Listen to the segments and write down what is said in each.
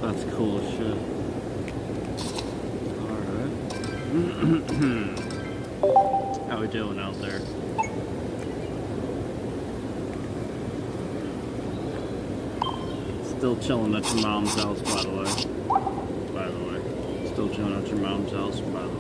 That's cool as shit. Alright. How we doing out there? Still chilling at your mom's house, by the way. Still chilling at your mom's house, by the way.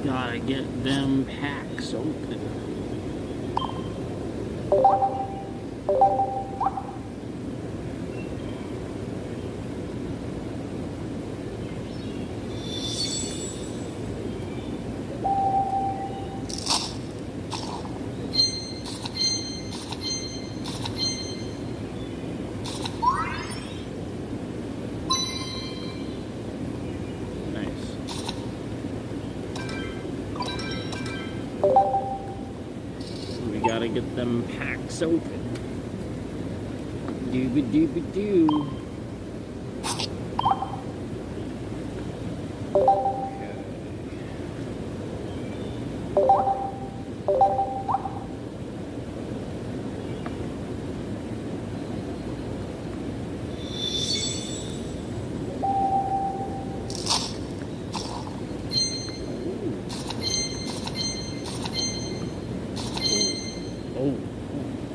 Gotta get them packs open. Gotta get them packs open. Dooba-dooba-doo.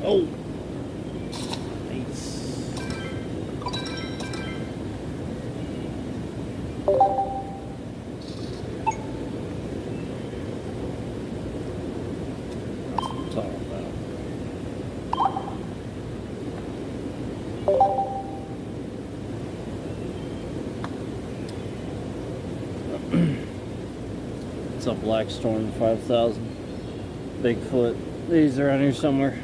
Oh, nice. That's what I'm talking about. What's up, Black Storm 5000? Bigfoot. These are around here somewhere.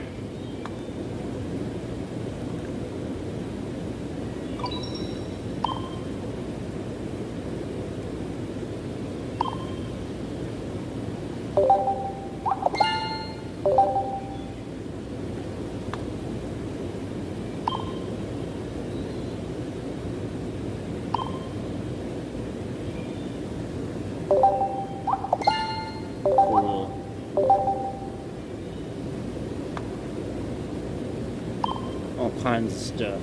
Cool. All kinds of stuff.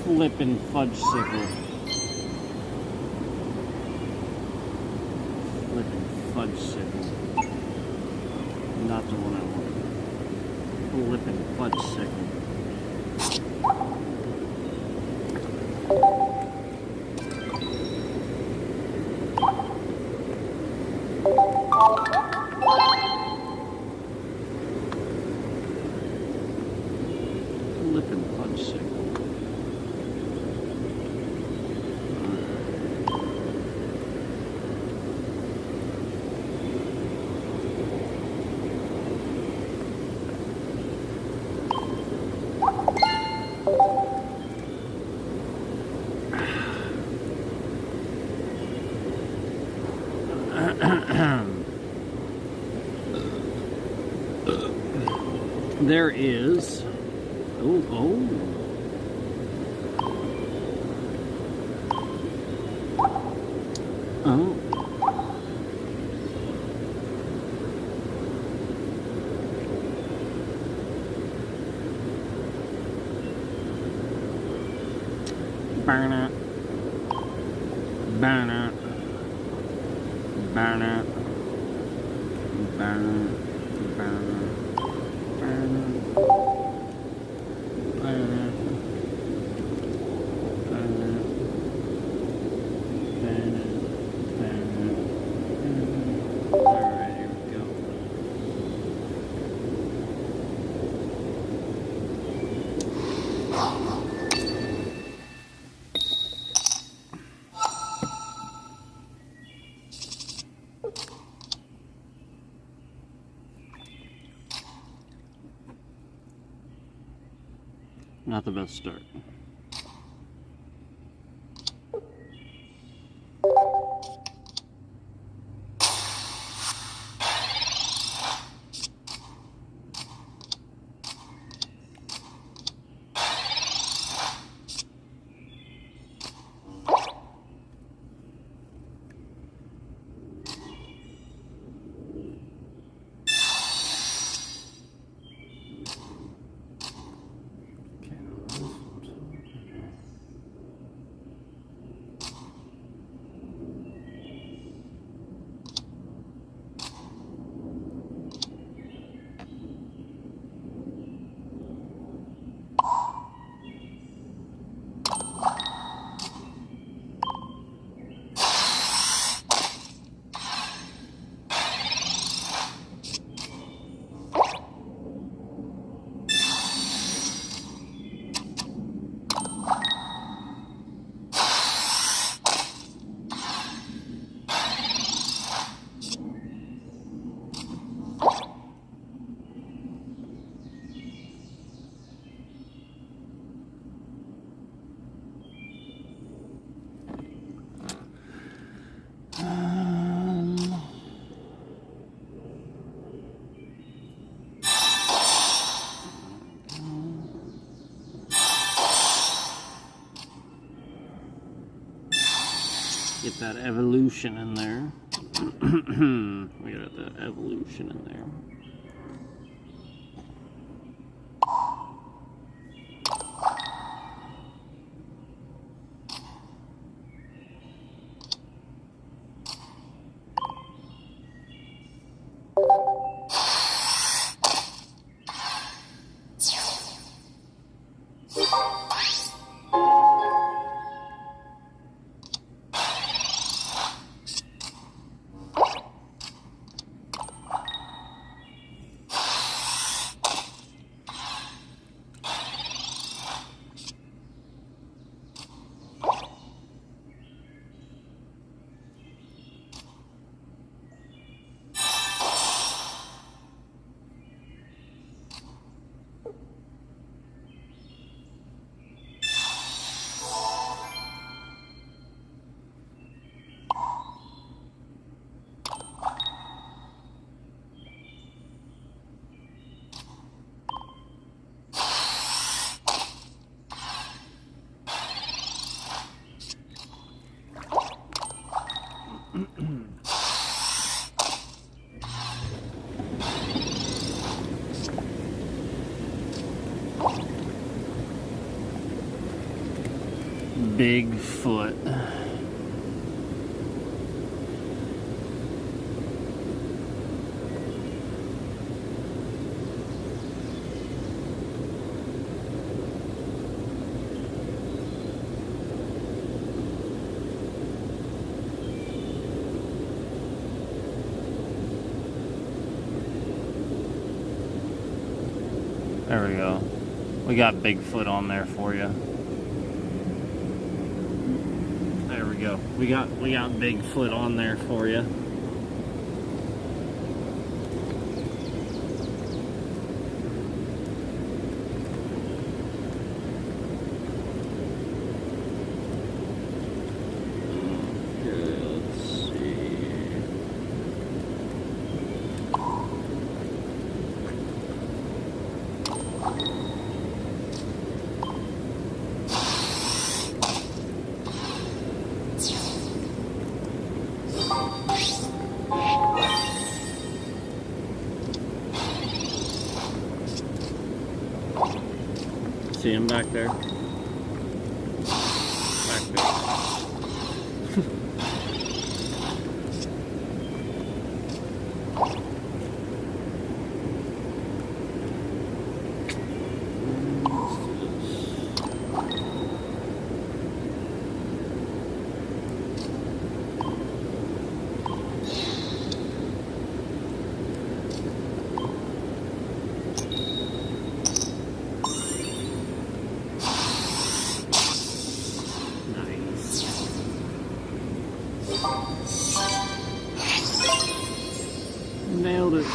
Flippin' fudge sickle. fudgesicle. Not the one I want. Flippin' fudgesicle. Flippin' fudgesicle. There is, oh, burn it, burn it, burn it, burn it, burn it. Not the best start. Get that evolution in there. We got that evolution in there. Bigfoot. There we go. We got Bigfoot on there for you. There we go. We got Bigfoot on there for you. See him back there? Back there. Nailed it.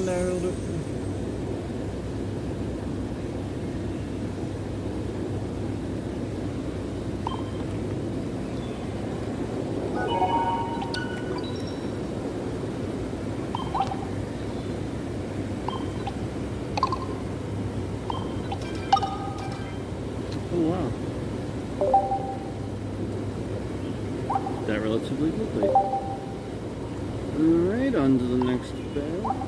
Nailed it. Oh wow. That relatively quickly. Alright, on to the next bed. Alright.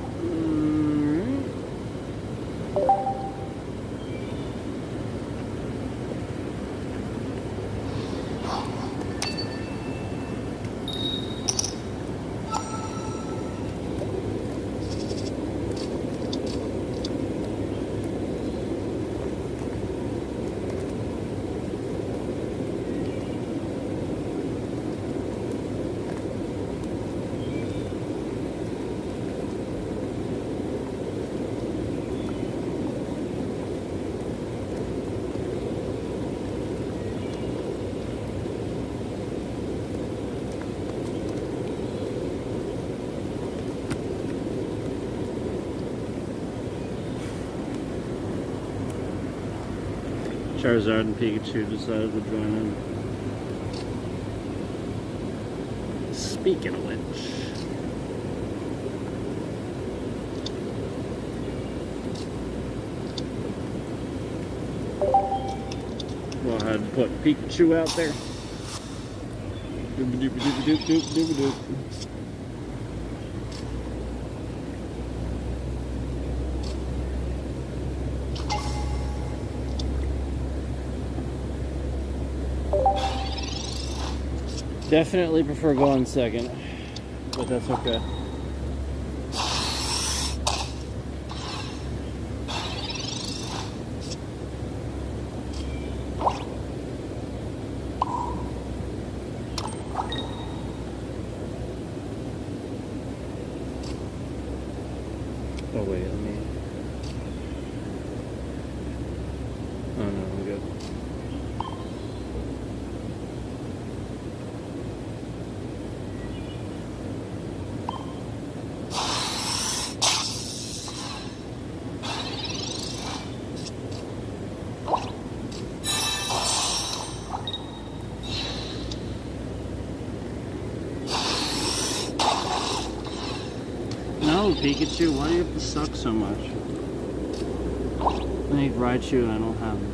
Charizard and Pikachu decided to join in. Speaking of which, go ahead and put Pikachu out there. Doop-a-doop-a-doop-a-doop-a-doop-a-doop. Definitely prefer going second, but that's okay. Oh wait, let me... Oh no, I'm good. No, Pikachu, why do you have to suck so much? I need Raichu and I don't have him.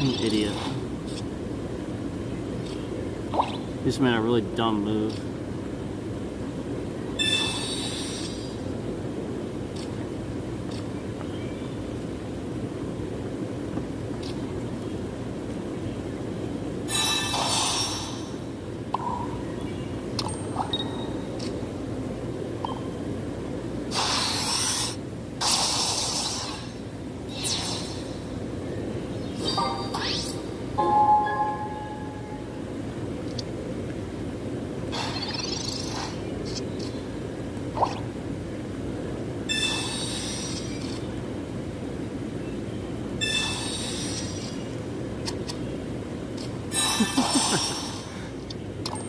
an idiot. Just made a really dumb move.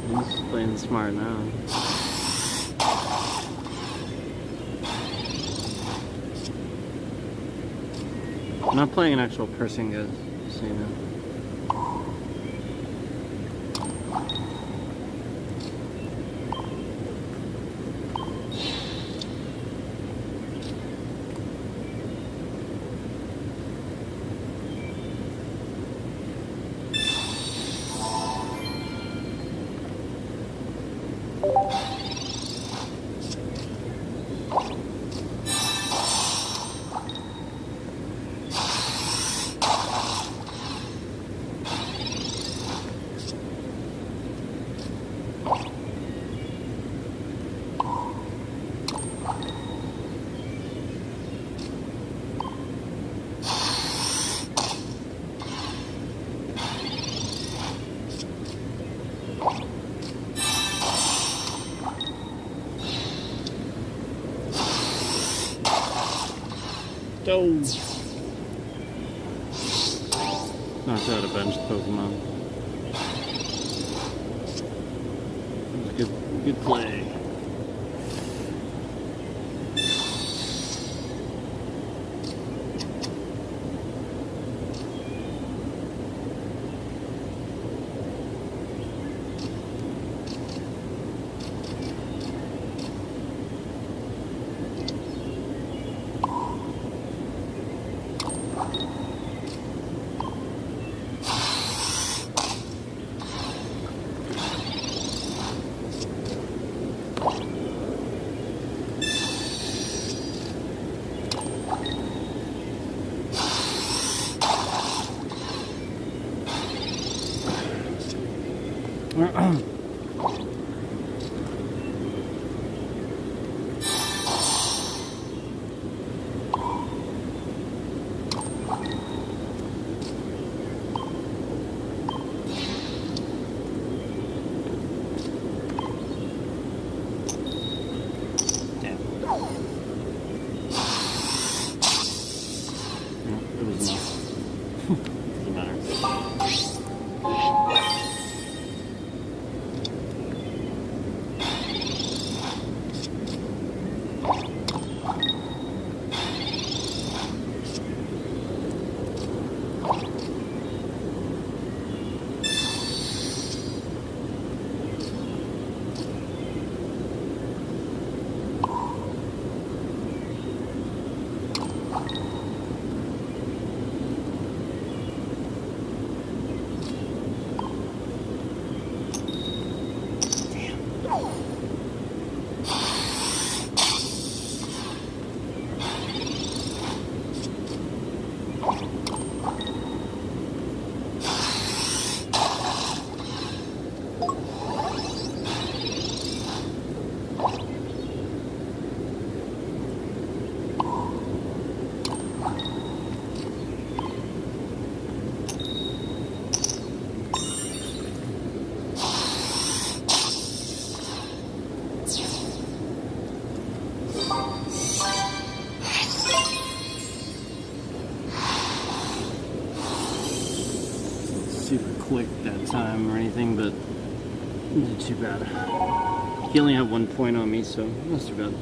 He's playing smart now. I'm not playing an actual person, guys, just so you know. Oh. Knocked out a benched Pokemon. That was a good play. Super quick that time or anything, but not too bad. He only had 1 point on me, so not too bad.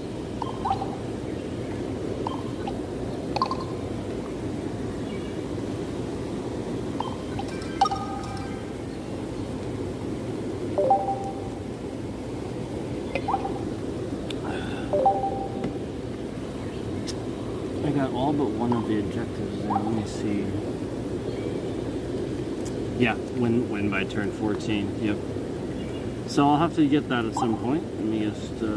I got all but one of the objectives there. Let me see. Yeah, win by turn 14. Yep. So I'll have to get that at some point. Let me just let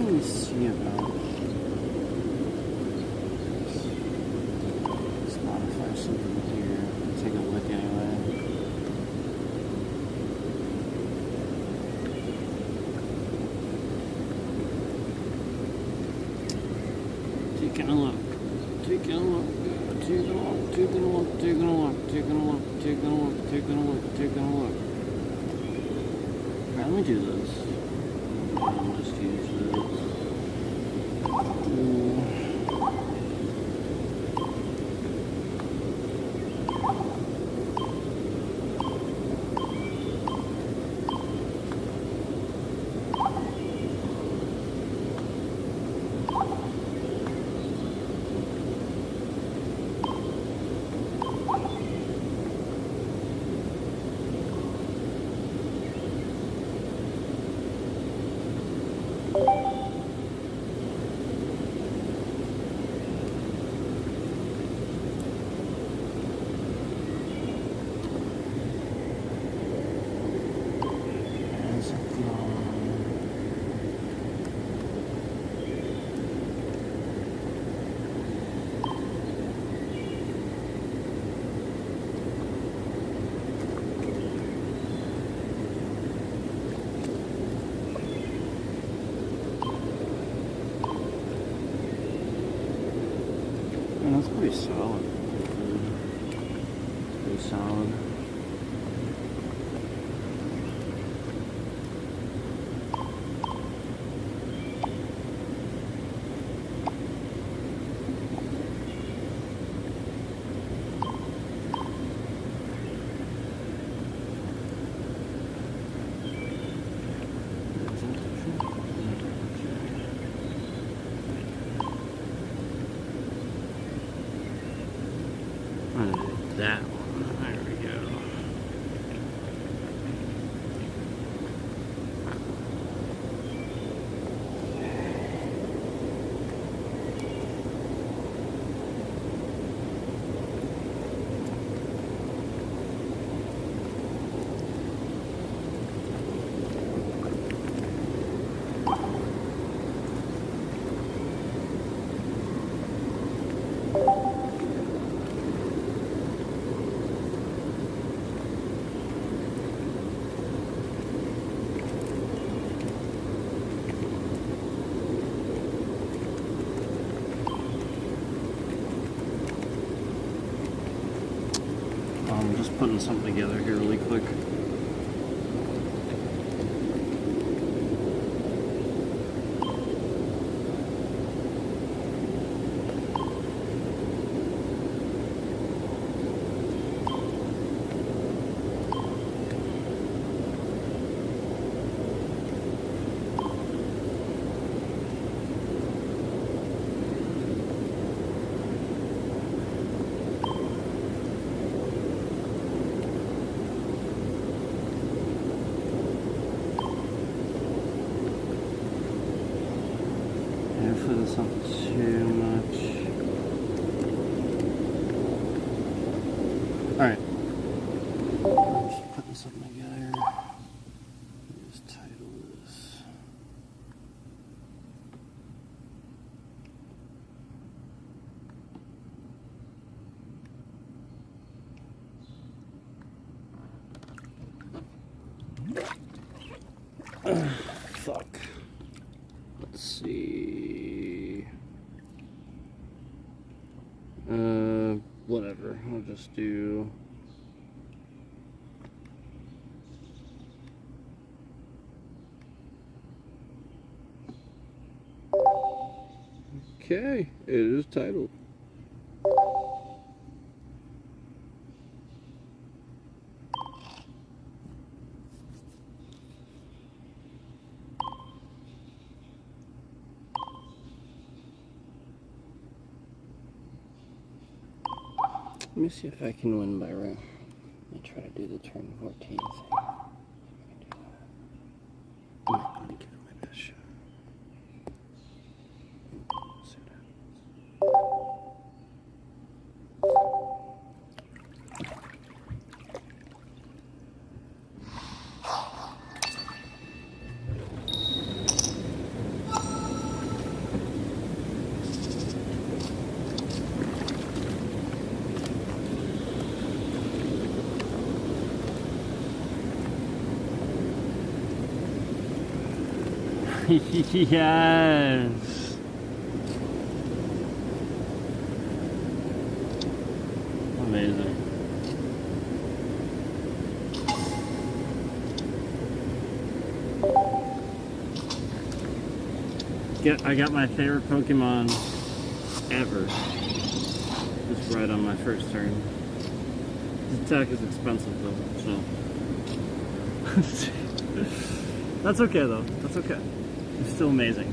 me see about let's modify something here. Take a look anyway. Taking a look. Taking a look. Taking a look. Taking a look. Taking a look. Taking a look. Taking a look. Taking a look. Taking a look. Alright, let me do this. I'll just use this. That's pretty solid. Pretty solid. That one. There we go. I'm just putting something together here really quick. Hopefully that's not too much. Alright. I'm just putting something together. Let me just title this. Fuck. Let's see. Whatever. I'll just do. Okay, it is titled. Let me see if I can win by round. Let me try to do the turn 14 thing. I'm not going to give it my best shot. Let's see. Yes. Amazing. I got my favorite Pokemon ever. Just right on my first turn. His attack is expensive though, so. That's okay though. That's okay. It's still amazing.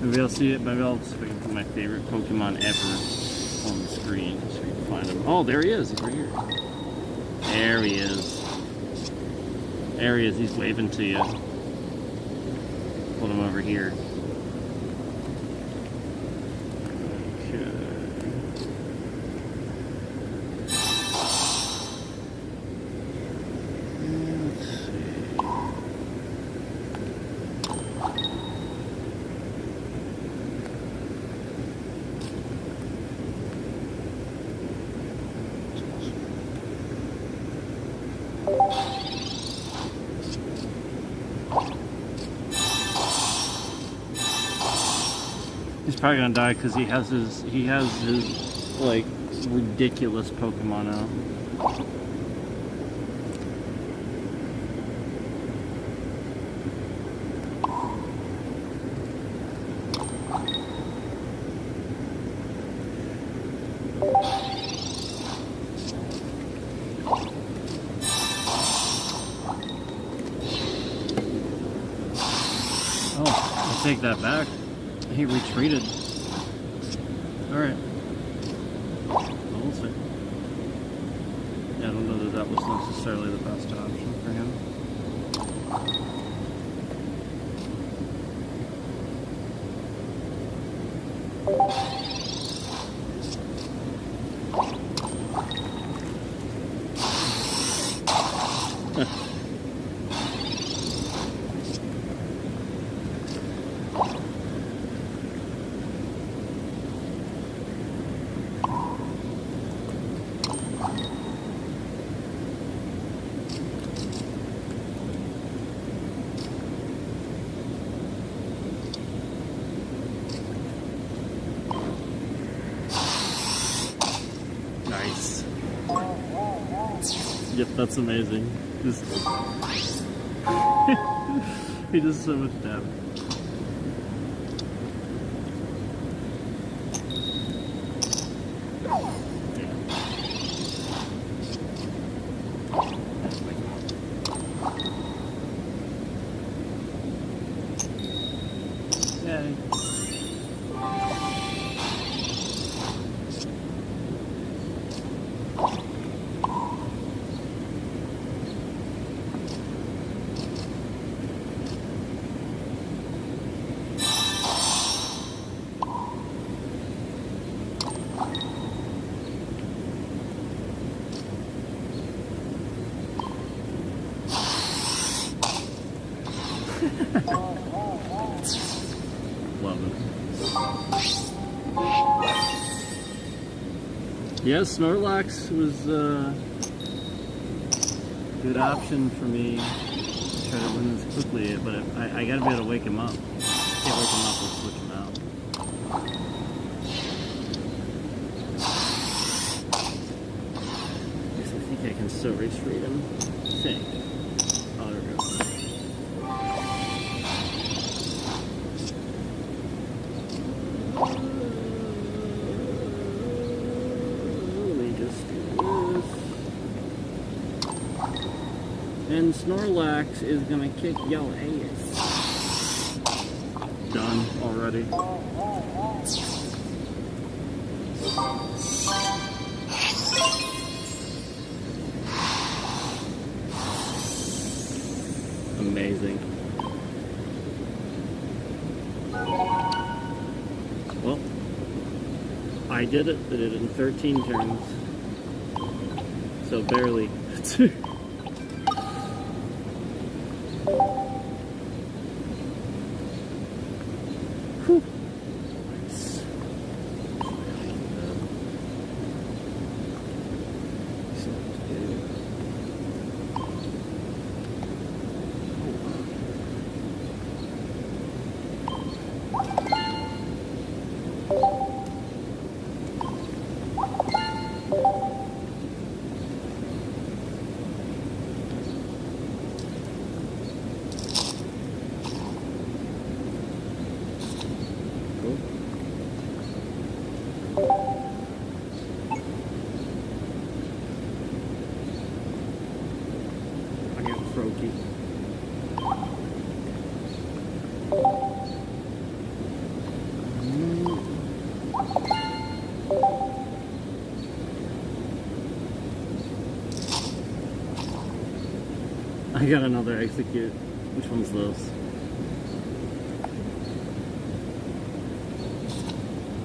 Maybe I'll see it. Maybe I'll see if I can put my favorite Pokemon ever on the screen so you can find him. Oh, there he is. He's right here. There he is. There he is. He's waving to you. Put him over here. He's probably gonna die because he has his like ridiculous Pokemon out. Oh, I'll take that back. He retreated. Alright. Well, we'll see. Yeah, I don't know that that was necessarily the best option for him. Nice. Yep, that's amazing. He does so much damage. Yay. Love it. Yes, Snorlax was a good option for me to try to win this quickly, but I gotta be able to wake him up. Can't wake him up or switch him out. I think I can still retreat him. I think. Oh, there we go. And Snorlax is gonna kick your ass. Done already. Amazing. Well, I did it. I did it in 13 turns. So barely. Whew. Nice. I got another execute. Which one's this?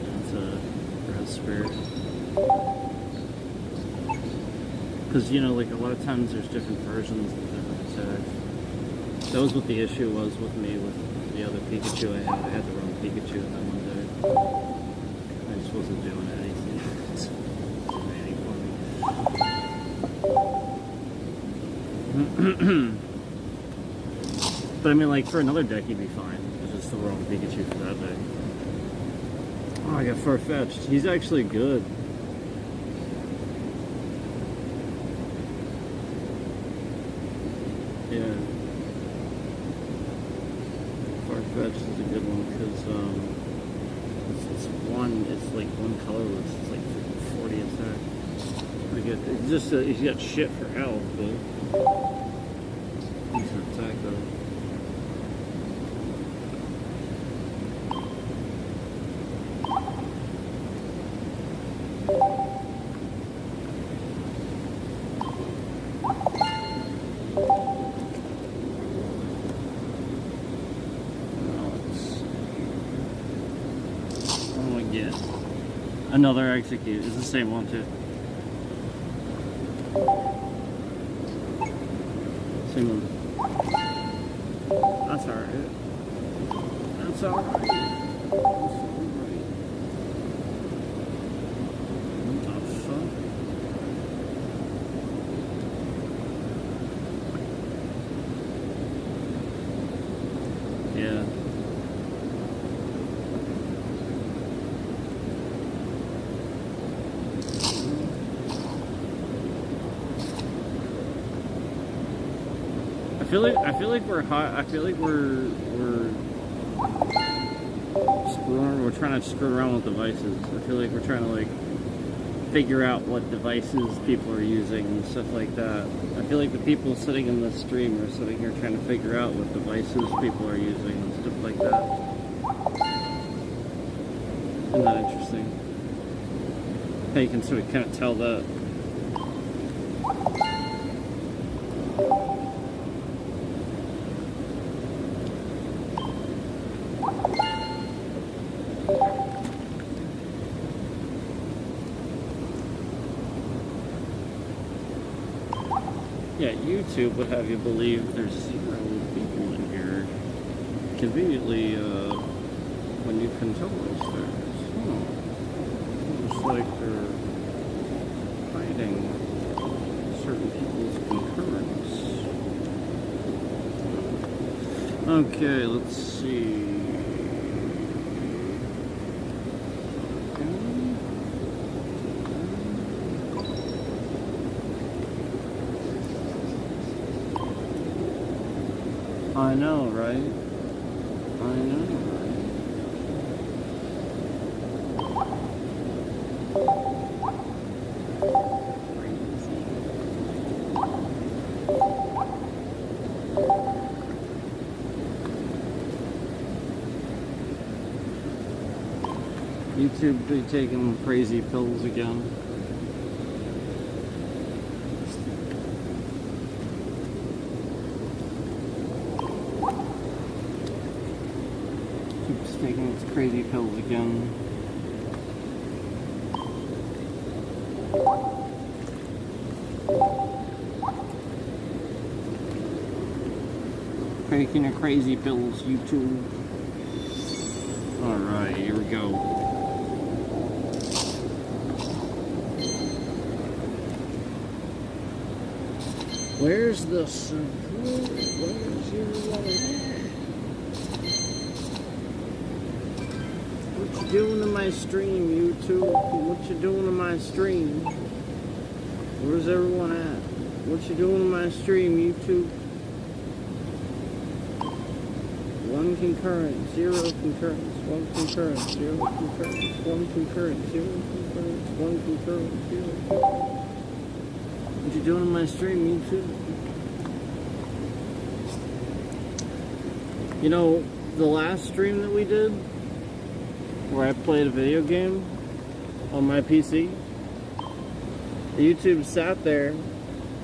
That's a red spirit. Because, you know, like a lot of times there's different versions of different attacks. That was what the issue was with me with the other Pikachu I had. I had the wrong Pikachu in that one day. I just wasn't doing anything. It's waiting for me. But I mean, like, for another deck he'd be fine. It's just the wrong Pikachu for that deck. Oh, I got Farfetch'd. He's actually good. Yeah. Farfetch'd is a good one because it's like one colorless. It's like 40 attack. Pretty good. It's just he's got shit for health, but decent attack though. Another execute. It's the same one too. Same one. That's alright. That's alright. What the fuck? Yeah. I feel like we're hot. I feel like we're screwing. We're trying to screw around with devices. I feel like we're trying to like figure out what devices people are using and stuff like that. I feel like the people sitting in this stream are sitting here trying to figure out what devices people are using and stuff like that. Isn't that interesting? How you can sort of kind of tell that. Yeah, YouTube would have you believe there's 0 people in here. Conveniently, when you can tell those things. Looks like they're hiding certain people's concurrence. Okay, let's see. I know, right? I know, right? YouTube be taking crazy pills again. Taking its crazy pills again. Taking your crazy pills, YouTube. Alright, here we go. Where's this? Where's your wallet? What you doing to my stream, YouTube? What you doing to my stream? Where's everyone at? What you doing to my stream, YouTube? 1 concurrent, 0 concurrence, 1 concurrent, 0 concurrence, 1 concurrent, 0 concurrence, 1 concurrent, 0 concurrence. What you doing to my stream, YouTube? You know, the last stream that we did, where I played a video game on my PC, YouTube sat there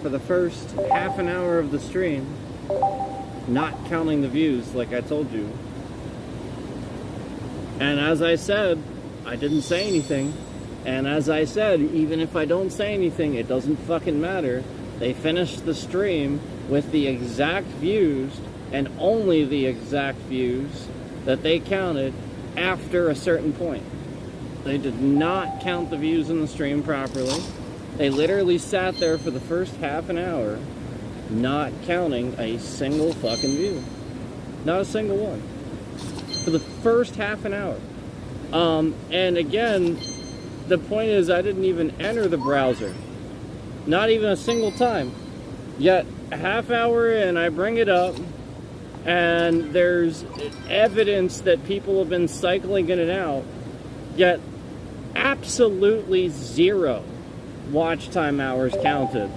for the first half an hour of the stream not counting the views like I told you. And as I said, I didn't say anything. And as I said, even if I don't say anything, it doesn't fucking matter. They finished the stream with the exact views, and only the exact views that they counted after a certain point. They did not count the views in the stream properly. They literally sat there for the first half an hour not counting a single fucking view. Not a single one. For the first half an hour. And again, the point is I didn't even enter the browser. Not even a single time. Yet, a half hour in, I bring it up, and there's evidence that people have been cycling in and out, yet absolutely zero watch time hours counted.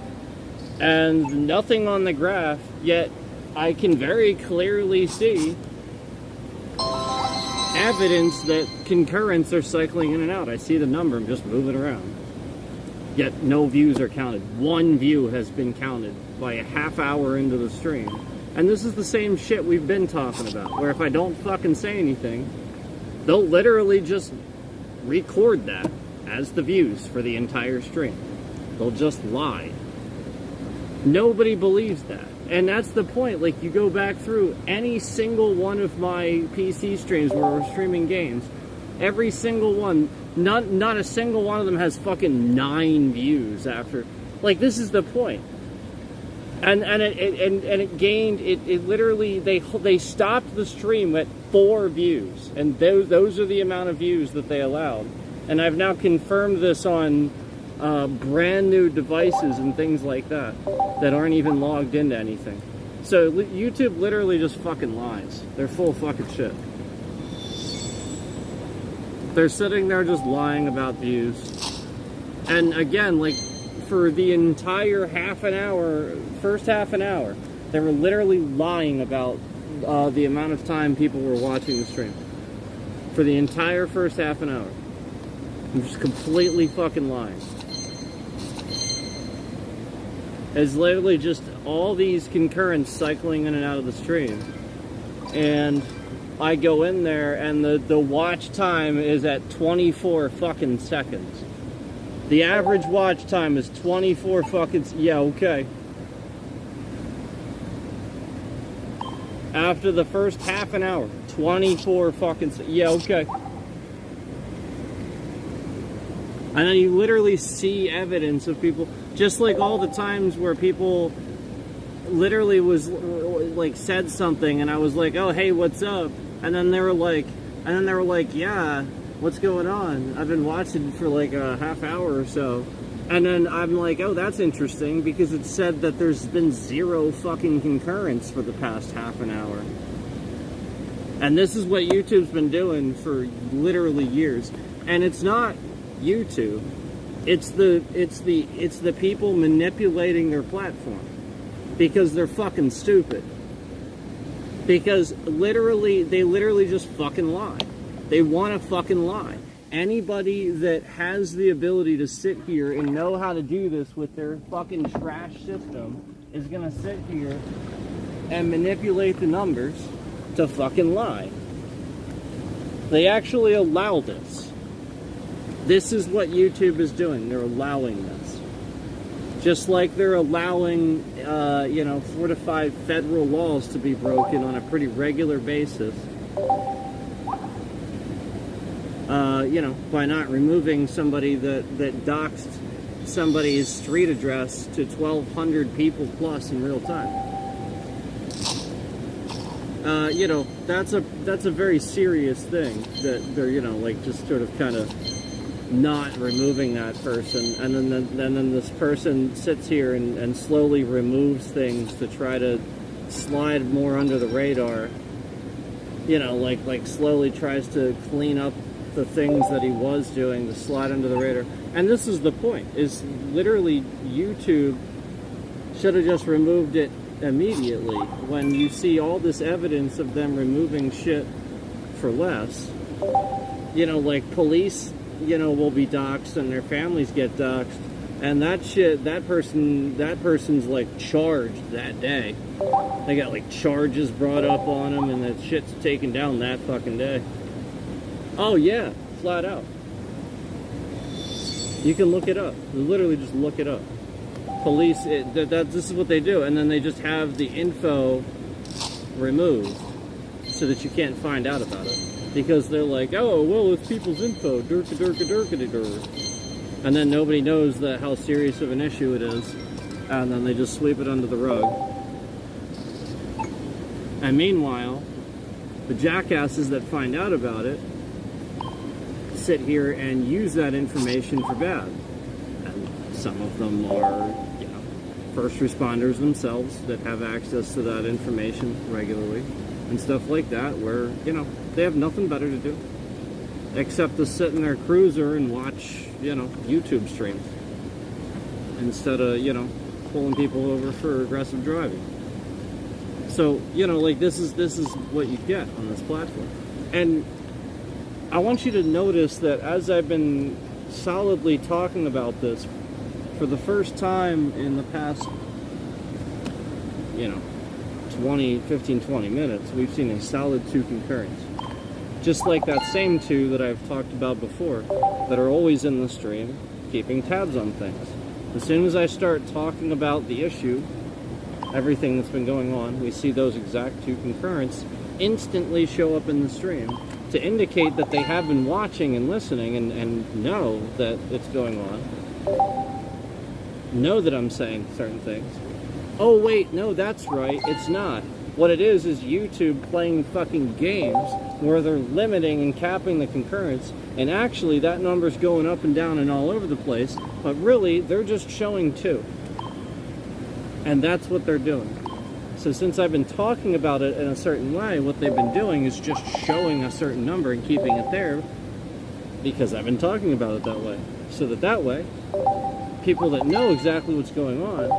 And nothing on the graph, yet I can very clearly see evidence that concurrents are cycling in and out. I see the number, I'm just moving around. Yet no views are counted. One view has been counted by a half hour into the stream. And this is the same shit we've been talking about, where if I don't fucking say anything, they'll literally just record that as the views for the entire stream. They'll just lie. Nobody believes that. And that's the point. Like, you go back through any single one of my PC streams where we're streaming games, every single one, not a single one of them has fucking 9 views after. Like, this is the point. And it gained, it literally, they stopped the stream at 4 views. And those are the amount of views that they allowed. And I've now confirmed this on brand new devices and things like that aren't even logged into anything. So YouTube literally just fucking lies. They're full of fucking shit. They're sitting there just lying about views. And again, like, for the entire half an hour, first half an hour, they were literally lying about the amount of time people were watching the stream. For the entire first half an hour. I'm just completely fucking lying. It's literally just all these concurrents cycling in and out of the stream. And I go in there and the watch time is at 24 fucking seconds. The average watch time is 24 fucking... Yeah, okay. After the first half an hour, 24 fucking... Yeah, okay. And then you literally see evidence of people, just like all the times where people literally was like said something and I was like, oh, hey, what's up? And then they were like, yeah, what's going on? I've been watching for like a half hour or so. And then I'm like, oh, that's interesting, because it said that there's been 0 fucking concurrence for the past half an hour. And this is what YouTube's been doing for literally years. And it's not YouTube. It's the people manipulating their platform. Because they're fucking stupid. Because they literally just fucking lie. They want to fucking lie. Anybody that has the ability to sit here and know how to do this with their fucking trash system is gonna sit here and manipulate the numbers to fucking lie. They actually allow this. This is what YouTube is doing. They're allowing this. Just like they're allowing, 4 to 5 federal laws to be broken on a pretty regular basis. By not removing somebody that doxed somebody's street address to 1,200 people plus in real time. That's a very serious thing that they're, just sort of kind of not removing that person, and then this person sits here and slowly removes things to try to slide more under the radar. Slowly tries to clean up the things that he was doing to slide under the radar. And this is the point, is literally YouTube should have just removed it immediately when you see all this evidence of them removing shit for less. Police, will be doxxed and their families get doxxed And that shit, that person's like charged that day. They got like charges brought up on them, and that shit's taken down that fucking day. Oh yeah, flat out. You can look it up. You literally just look it up. Police, this is what they do, and then they just have the info removed so that you can't find out about it. Because they're like, oh, well, it's people's info, and then nobody knows how serious of an issue it is, and then they just sweep it under the rug. And meanwhile, the jackasses that find out about it sit here and use that information for bad. And some of them are, you know, first responders themselves that have access to that information regularly and stuff like that, where, you know, they have nothing better to do except to sit in their cruiser and watch, you know, YouTube streams instead of, you know, pulling people over for aggressive driving. So, you know, like, this is what you get on this platform. And I want you to notice that as I've been solidly talking about this for the first time in the past, you know, 15, 20 minutes, we've seen a solid 2 concurrents. Just like that same 2 that I've talked about before, that are always in the stream, keeping tabs on things. As soon as I start talking about the issue, everything that's been going on, we see those exact 2 concurrents instantly show up in the stream to indicate that they have been watching and listening and know that it's going on. Know that I'm saying certain things. Oh wait, no, that's right, it's not. What it is YouTube playing fucking games where they're limiting and capping the concurrence, and actually that number's going up and down and all over the place, but really they're just showing 2. And that's what they're doing. So since I've been talking about it in a certain way, what they've been doing is just showing a certain number and keeping it there because I've been talking about it that way. So that way, people that know exactly what's going on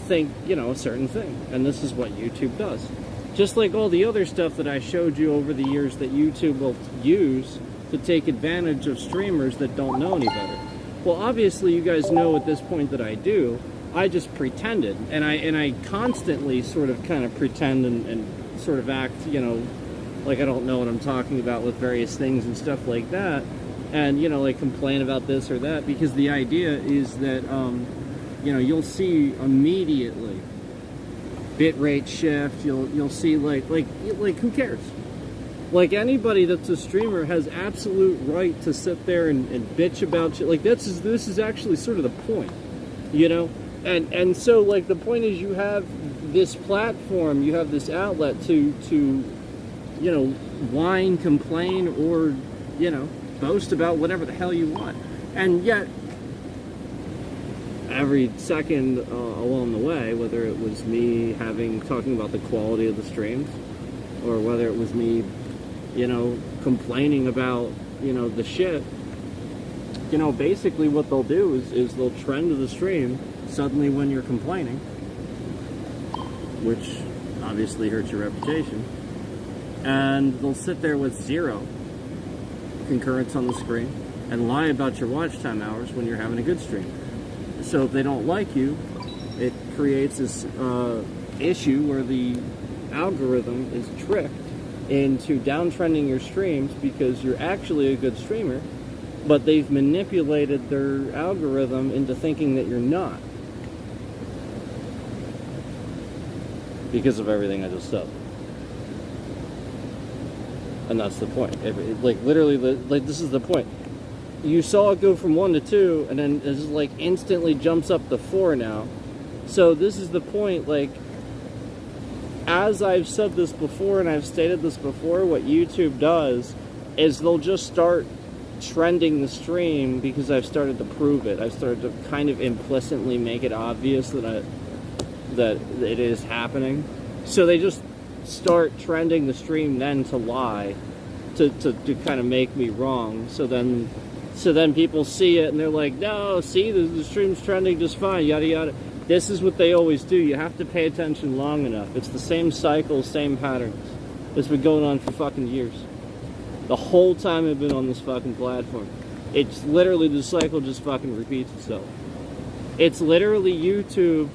think, you know, a certain thing. And this is what YouTube does. Just like all the other stuff that I showed you over the years that YouTube will use to take advantage of streamers that don't know any better. Well, obviously you guys know at this point that I do. I just pretended, and I constantly sort of kind of pretend and sort of act, you know, like I don't know what I'm talking about with various things and stuff like that, and, you know, like complain about this or that, because the idea is that, you know, you'll see immediately bitrate shift. You'll see like who cares? Like, anybody that's a streamer has absolute right to sit there and bitch about shit. Like, this is actually sort of the point, you know. And so, like, the point is, you have this platform, you have this outlet to you know, whine, complain, or, you know, boast about whatever the hell you want. And yet, every second along the way, whether it was me talking about the quality of the streams, or whether it was me, you know, complaining about, you know, the shit, you know, basically what they'll do is they'll trend to the stream suddenly when you're complaining, which obviously hurts your reputation, and they'll sit there with 0 concurrence on the screen and lie about your watch time hours when you're having a good stream. So if they don't like you, it creates this issue where the algorithm is tricked into downtrending your streams because you're actually a good streamer, but they've manipulated their algorithm into thinking that you're not, because of everything I just said. And that's the point. Like, literally, like, this is the point. You saw it go from 1 to 2, and then it just, like, instantly jumps up to 4 now. So this is the point. Like, as I've said this before, and I've stated this before, what YouTube does is they'll just start trending the stream because I've started to prove it. I've started to kind of implicitly make it obvious that it is happening. So they just start trending the stream then to lie, to kind of make me wrong. So then people see it and they're like, no, see, the stream's trending just fine, yada yada. This is what they always do. You have to pay attention long enough. It's the same cycle, same patterns. It's been going on for fucking years. The whole time I've been on this fucking platform. It's literally, the cycle just fucking repeats itself. It's literally YouTube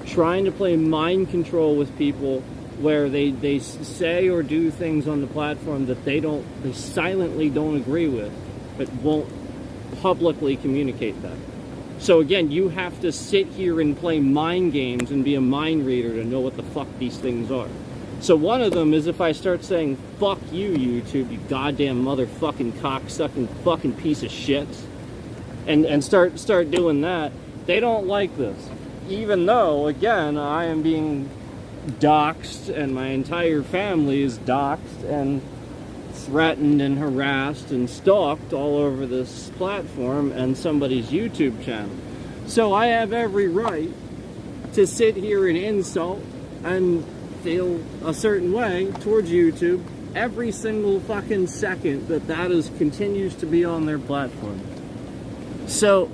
trying to play mind control with people, where they say or do things on the platform that they silently don't agree with, but won't publicly communicate that. So again, you have to sit here and play mind games and be a mind reader to know what the fuck these things are. So one of them is if I start saying, fuck you, YouTube, you goddamn motherfucking cocksucking fucking piece of shit, and start doing that, they don't like this. Even though, again, I am being doxxed, and my entire family is doxxed and threatened and harassed and stalked all over this platform and somebody's YouTube channel. So I have every right to sit here and insult and feel a certain way towards YouTube every single fucking second that continues to be on their platform. So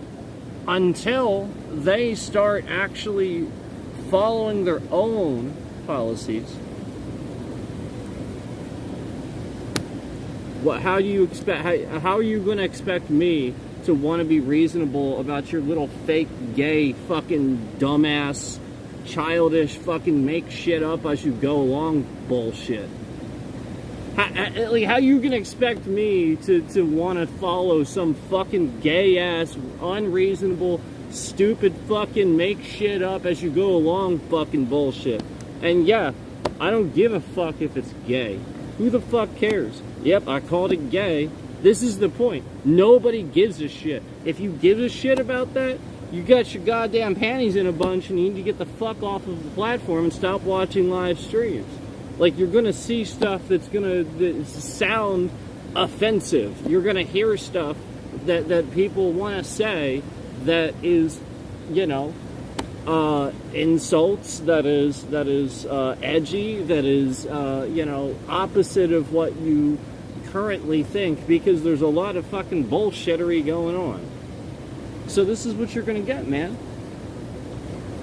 until they start actually following their own policies, how do you expect? How are you going to expect me to want to be reasonable about your little fake gay fucking dumbass, childish fucking make shit up as you go along bullshit? How are you going to expect me to want to follow some fucking gay ass, unreasonable, stupid fucking make shit up as you go along fucking bullshit? And yeah, I don't give a fuck if it's gay. Who the fuck cares? Yep, I called it gay. This is the point. Nobody gives a shit. If you give a shit about that, you got your goddamn panties in a bunch and you need to get the fuck off of the platform and stop watching live streams. Like, you're gonna see stuff that's gonna sound offensive. You're gonna hear stuff that people want to say that is, you know, insults, that is edgy, that is, you know, opposite of what you currently think, because there's a lot of fucking bullshittery going on. So this is what you're gonna get, man.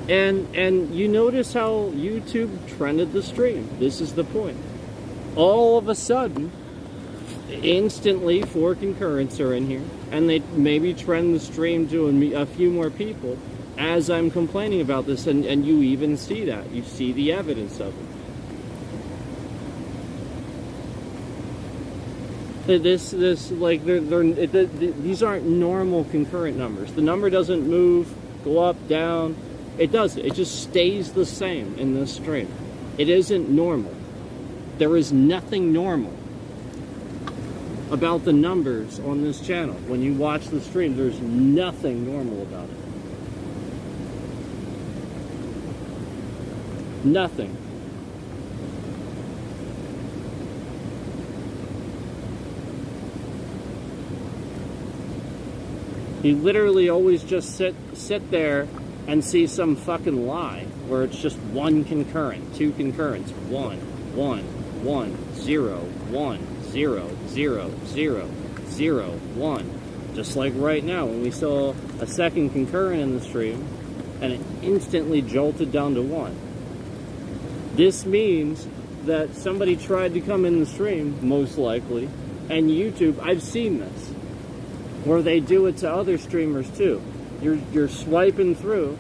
And you notice how YouTube trended the stream. This is the point. All of a sudden, instantly, 4 concurrents are in here, and they maybe trend the stream to a few more people as I'm complaining about this, and you even see that. You see the evidence of it. These aren't normal concurrent numbers. The number doesn't move, go up, down. It doesn't. It just stays the same in this stream. It isn't normal. There is nothing normal about the numbers on this channel. When you watch the stream, there's nothing normal about it. Nothing. You literally always just sit there and see some fucking lie where it's just 1 concurrent, 2 concurrents, 1, 1, 1, 0, 1, 0, 0, 0, 0, 1. Just like right now when we saw a second concurrent in the stream and it instantly jolted down to 1. This means that somebody tried to come in the stream, most likely, and YouTube, I've seen this, where they do it to other streamers too. You're swiping through,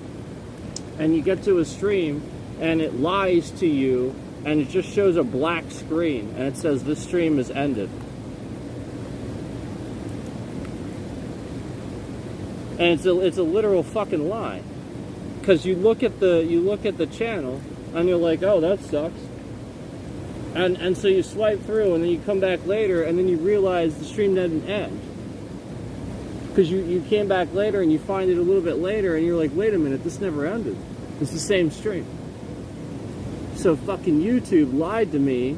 and you get to a stream, and it lies to you, and it just shows a black screen, and it says this stream is ended. And it's a literal fucking lie, because you look at the channel, and you're like, oh, that sucks. And so you swipe through, and then you come back later, and then you realize the stream didn't end. Because you came back later, and you find it a little bit later, and you're like, wait a minute, this never ended. It's the same stream. So fucking YouTube lied to me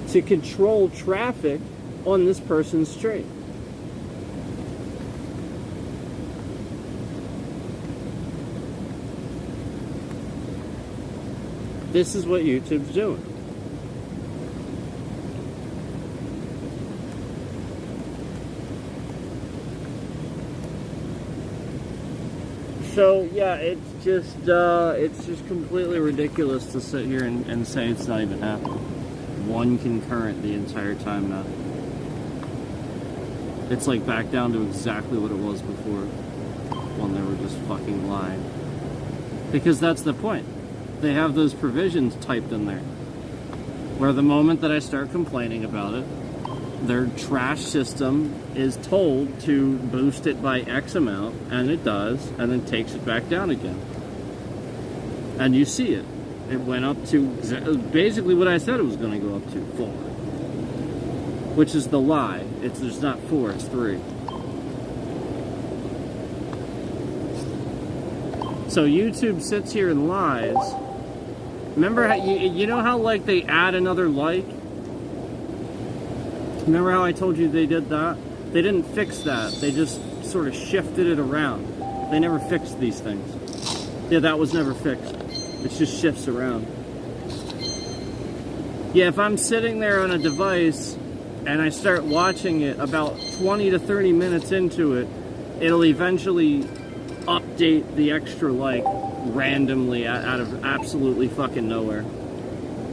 to control traffic on this person's stream. This is what YouTube's doing. So yeah, it's just completely ridiculous to sit here and say it's not even happening. 1 concurrent the entire time now. It's like back down to exactly what it was before. when they were just fucking lying. Because that's the point. They have those provisions typed in there. Where the moment that I start complaining about it, their trash system is told to boost it by X amount, and it does, and then takes it back down again. And you see it. It went up to basically what I said it was going to go up to, 4. Which is the lie. There's not 4, it's 3. So YouTube sits here and lies. Remember how you know how like they add another like? Remember how I told you they did that? They didn't fix that. They just sort of shifted it around. They never fixed these things. Yeah, that was never fixed. It just shifts around. Yeah, if I'm sitting there on a device and I start watching it, about 20 to 30 minutes into it, it'll eventually update the extra like randomly out of absolutely fucking nowhere.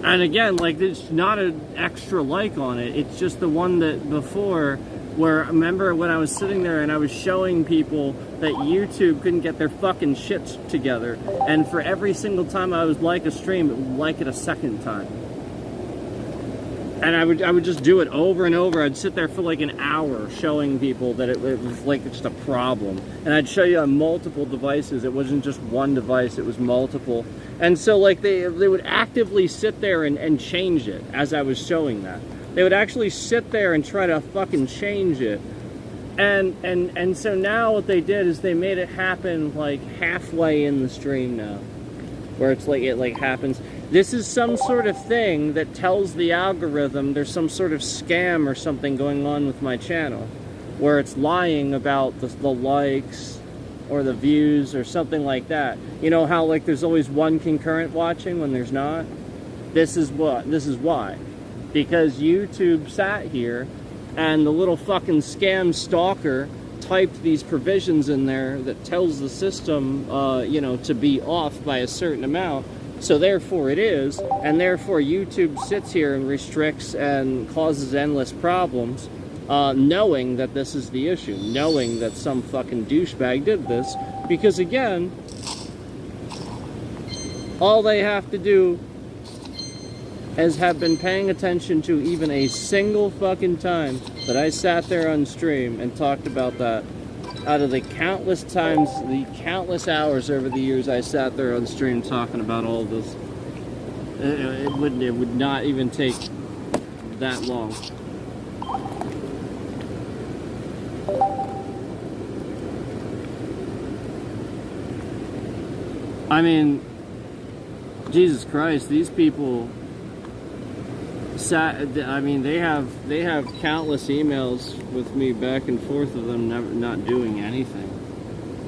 And again, like, there's not an extra like on it. It's just the one that before, where, remember when I was sitting there and I was showing people that YouTube couldn't get their fucking shit together, and for every single time I would like a stream, it would like it a second time. And I would just do it over and over. I'd sit there for like an hour showing people that it was like just a problem. And I'd show you on multiple devices. It wasn't just one device, it was multiple. And so like they would actively sit there and change it as I was showing that. They would actually sit there and try to fucking change it. And so now what they did is they made it happen like halfway in the stream now. Where it's like it like happens. This is some sort of thing that tells the algorithm there's some sort of scam or something going on with my channel, where it's lying about the likes or the views or something like that. You know how like there's always one concurrent watching when there's not? This is why. Because YouTube sat here and the little fucking scam stalker typed these provisions in there that tells the system, you know, to be off by a certain amount. So therefore it is, and therefore YouTube sits here and restricts and causes endless problems, knowing that this is the issue, knowing that some fucking douchebag did this, because again, all they have to do is have been paying attention to even a single fucking time that I sat there on stream and talked about that. Out of the countless times, the countless hours over the years I sat there on stream talking about all of this, it would not even take that long. I mean, Jesus Christ, these people I mean, they have countless emails with me back and forth of them not doing anything,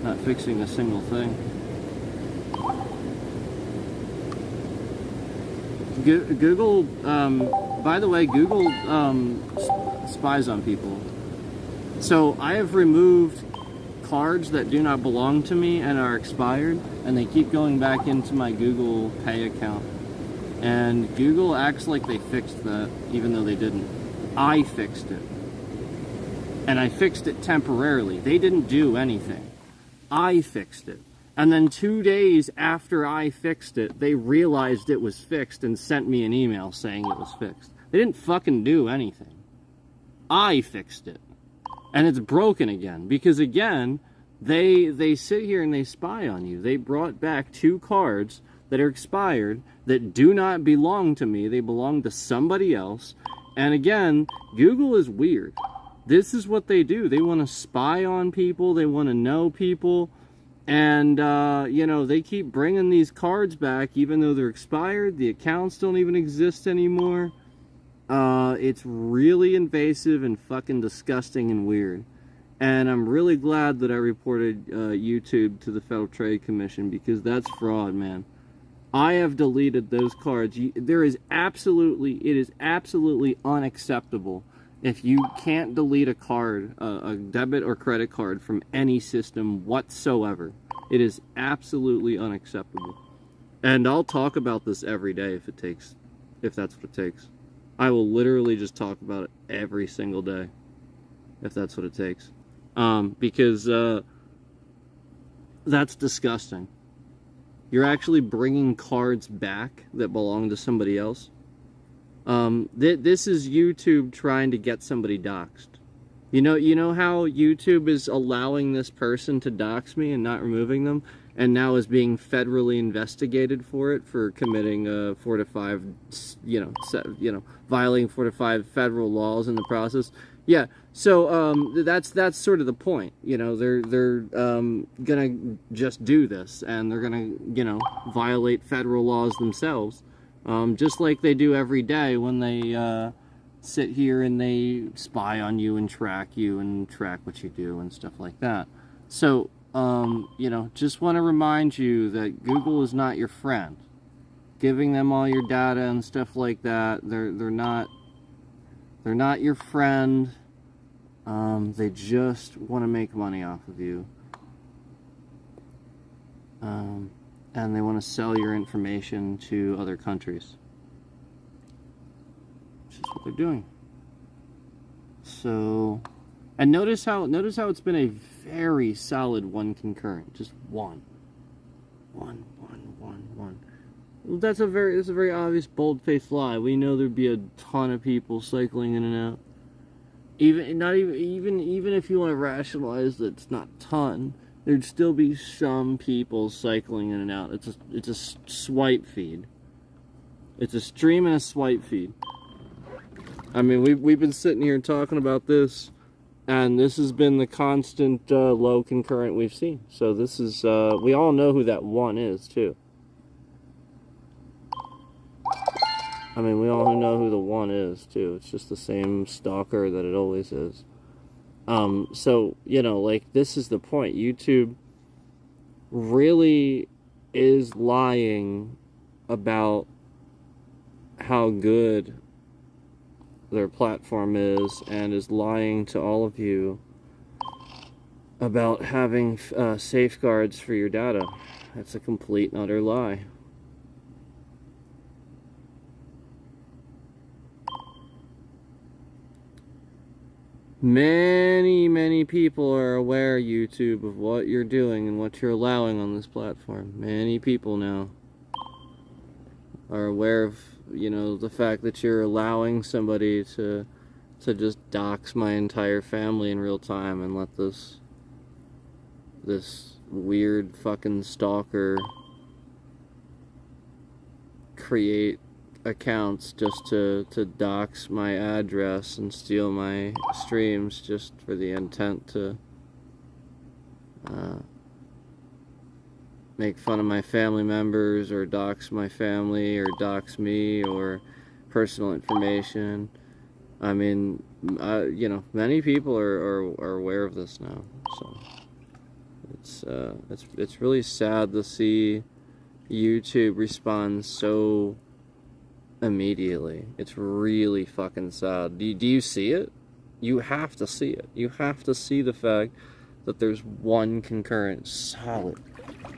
not fixing a single thing. Google, by the way, Google spies on people. So I have removed cards that do not belong to me and are expired, and they keep going back into my Google Pay account. And Google acts like they fixed that, even though they didn't. I fixed it. And I fixed it temporarily. They didn't do anything. I fixed it. And then 2 days after I fixed it, they realized it was fixed and sent me an email saying it was fixed. They didn't fucking do anything. I fixed it. And it's broken again. Because again, they sit here and they spy on you. They brought back 2 cards that are expired, that do not belong to me. They belong to somebody else. And again, Google is weird. This is what they do. They want to spy on people. They want to know people. And, you know, they keep bringing these cards back, even though they're expired. The accounts don't even exist anymore. It's really invasive and fucking disgusting and weird. And I'm really glad that I reported YouTube to the Federal Trade Commission, because that's fraud, man. I have deleted those cards. It is absolutely unacceptable if you can't delete a card, a debit or credit card, from any system whatsoever. It is absolutely unacceptable. And I'll talk about this every day if that's what it takes. I will literally just talk about it every single day if that's what it takes. Because That's disgusting. You're actually bringing cards back that belong to somebody else. This is YouTube trying to get somebody doxxed. You know how YouTube is allowing this person to dox me and not removing them, and now is being federally investigated for it, for committing 4 to 5, violating 4 to 5 federal laws in the process. Yeah, so that's sort of the point. They're gonna just do this, and they're gonna violate federal laws themselves, just like they do every day when they sit here and they spy on you and track what you do and stuff like that. So just want to remind you that Google is not your friend. Giving them all your data and stuff like that, they're not your friend. They just want to make money off of you. And they want to sell your information to other countries. Which is what they're doing. So, and notice how it's been a very solid one concurrent. Just one. Well, that's a very obvious bold-faced lie. We know there'd be a ton of people cycling in and out. Even if you want to rationalize that it's not a ton, there'd still be some people cycling in and out. It's a swipe feed. It's a stream and a swipe feed. I mean, we've been sitting here talking about this, and this has been the constant low concurrent we've seen. So this is we all know who that one is too. I mean, we all know who the one is too. It's just the same stalker that it always is. So this is the point. YouTube really is lying about how good their platform is, and is lying to all of you about having safeguards for your data. That's a complete and utter lie. Many people are aware, YouTube, of what you're doing and what you're allowing on this platform. Many people now are aware of, the fact that you're allowing somebody to just dox my entire family in real time and let this weird fucking stalker create accounts just to dox my address and steal my streams just for the intent to make fun of my family members, or dox my family, or dox me, or personal information. I mean, many people are aware of this now. So it's really sad to see YouTube respond so immediately. It's really fucking sad. Do you see it? You have to see it. You have to see the fact that there's one concurrent solid.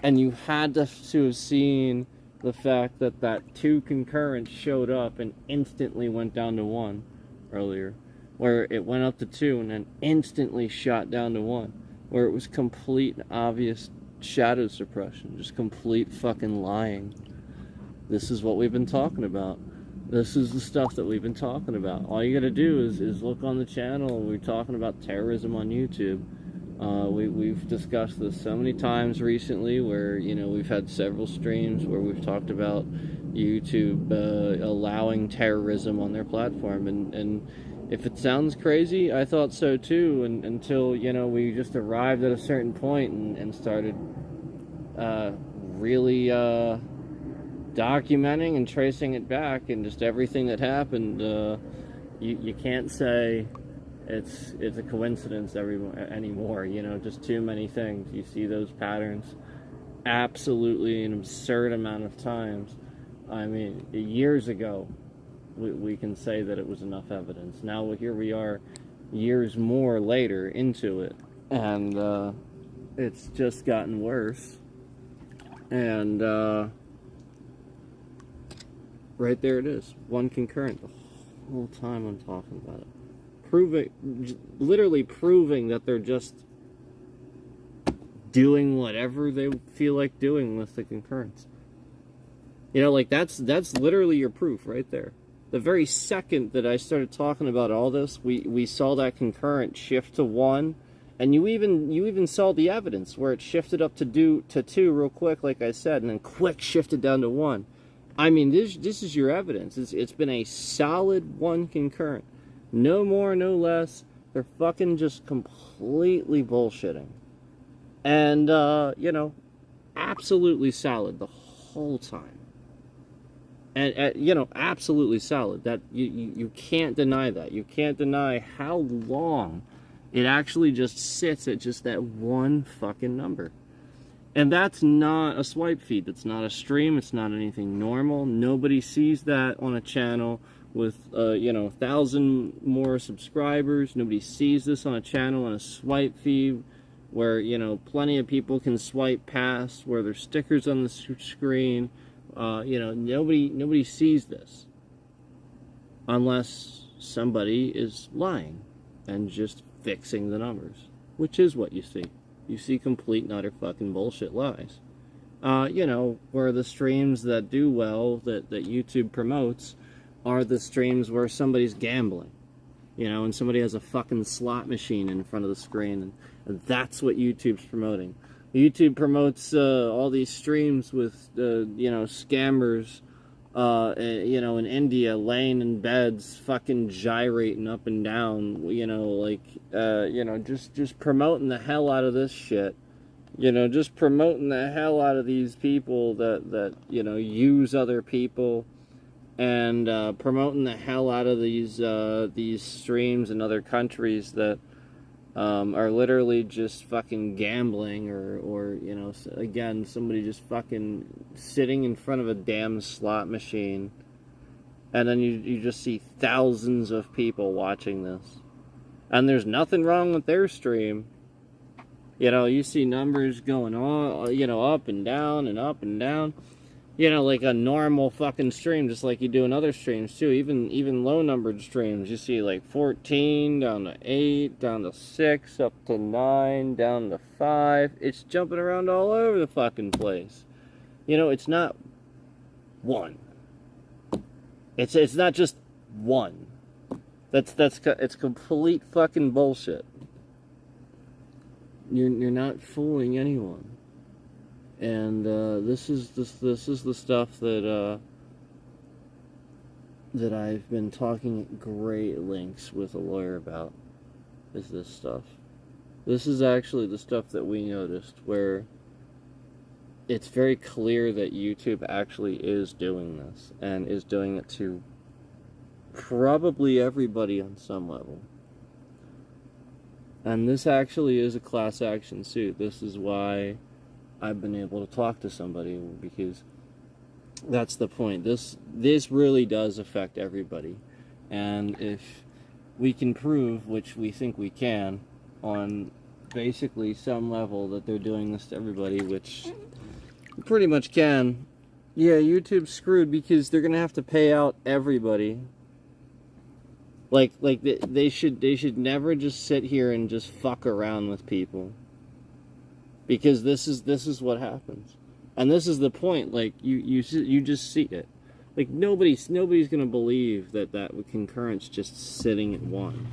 And you had to have seen the fact that 2 concurrents showed up and instantly went down to 1 earlier. Where it went up to 2 and then instantly shot down to 1. Where it was complete and obvious shadow suppression. Just complete fucking lying. This is what we've been talking about. This is the stuff that we've been talking about. All you gotta do is look on the channel. We're talking about terrorism on YouTube. We've discussed this so many times recently, where we've had several streams where we've talked about YouTube allowing terrorism on their platform, and if it sounds crazy, I thought so too, until we just arrived at a certain point and started really documenting and tracing it back, and just everything that happened. You can't say it's a coincidence anymore. Just too many things. You see those patterns absolutely an absurd amount of times. I mean, years ago, we can say that it was enough evidence. Now here we are, years more later into it, and it's just gotten worse. And right there it is, one concurrent the whole time I'm talking about it. Literally proving that they're just doing whatever they feel like doing with the concurrence. You know, like that's literally your proof right there. The very second that I started talking about all this, we saw that concurrent shift to 1, and you even saw the evidence where it shifted up to 2 real quick, like I said, and then quick shifted down to 1. I mean, this is your evidence. It's been a solid 1 concurrent. No more, no less. They're fucking just completely bullshitting. And, you know, absolutely solid the whole time. And, you know, absolutely solid. That you can't deny that. You can't deny how long it actually just sits at just that 1 fucking number. And that's not a swipe feed. That's not a stream. It's not anything normal. Nobody sees that on a channel with, you know, 1,000 more subscribers. Nobody sees this on a channel on a swipe feed where, you know, plenty of people can swipe past, where there's stickers on the screen. You know, nobody sees this unless somebody is lying and just fixing the numbers, which is what you see. You see complete and utter fucking bullshit lies. You know, where the streams that do well, that YouTube promotes, are the streams where somebody's gambling. You know, and somebody has a fucking slot machine in front of the screen, and that's what YouTube's promoting. YouTube promotes all these streams with, you know, scammers, you know, in India, laying in beds, fucking gyrating up and down, you know, like, you know, just promoting the hell out of this shit. You know, just promoting the hell out of these people that you know, use other people, and promoting the hell out of these streams in other countries that are literally just fucking gambling, or you know, again, somebody just fucking sitting in front of a damn slot machine, and then you just see thousands of people watching this, and there's nothing wrong with their stream. You know, you see numbers going on, you know, up and down and up and down. You know, like a normal fucking stream, just like you do in other streams too. Even low-numbered streams, you see like 14, down to 8, down to 6, up to 9, down to 5. It's jumping around all over the fucking place. You know, it's not 1. It's not just 1. It's complete fucking bullshit. You're not fooling anyone. And this is the stuff that that I've been talking at great lengths with a lawyer about. Is this stuff? This is actually the stuff that we noticed, where it's very clear that YouTube actually is doing this, and is doing it to probably everybody on some level. And this actually is a class action suit. This is why I've been able to talk to somebody, because that's the point. This really does affect everybody. And if we can prove, which we think we can, on basically some level, that they're doing this to everybody, which we pretty much can, yeah, YouTube's screwed, because they're going to have to pay out everybody. Like they should never just sit here and just fuck around with people, because this is what happens, and this is the point. Like you just see it. Like nobody's gonna believe that concurrent's just sitting at 1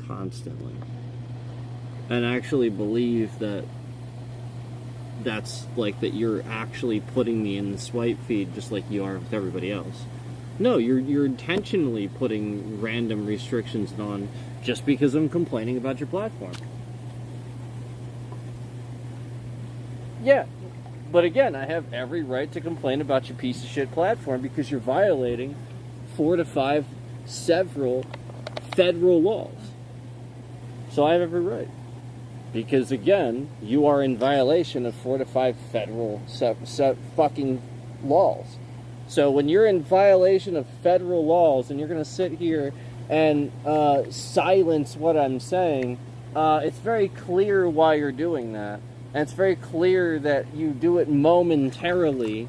constantly, and actually believe that that's like that you're actually putting me in the swipe feed just like you are with everybody else. No, you're intentionally putting random restrictions on just because I'm complaining about your platform. Yeah, but again, I have every right to complain about your piece of shit platform, because you're violating 4 to 5 several federal laws. So I have every right. Because again, you are in violation of 4 to 5 federal fucking laws. So when you're in violation of federal laws and you're going to sit here and silence what I'm saying, it's very clear why you're doing that. And it's very clear that you do it momentarily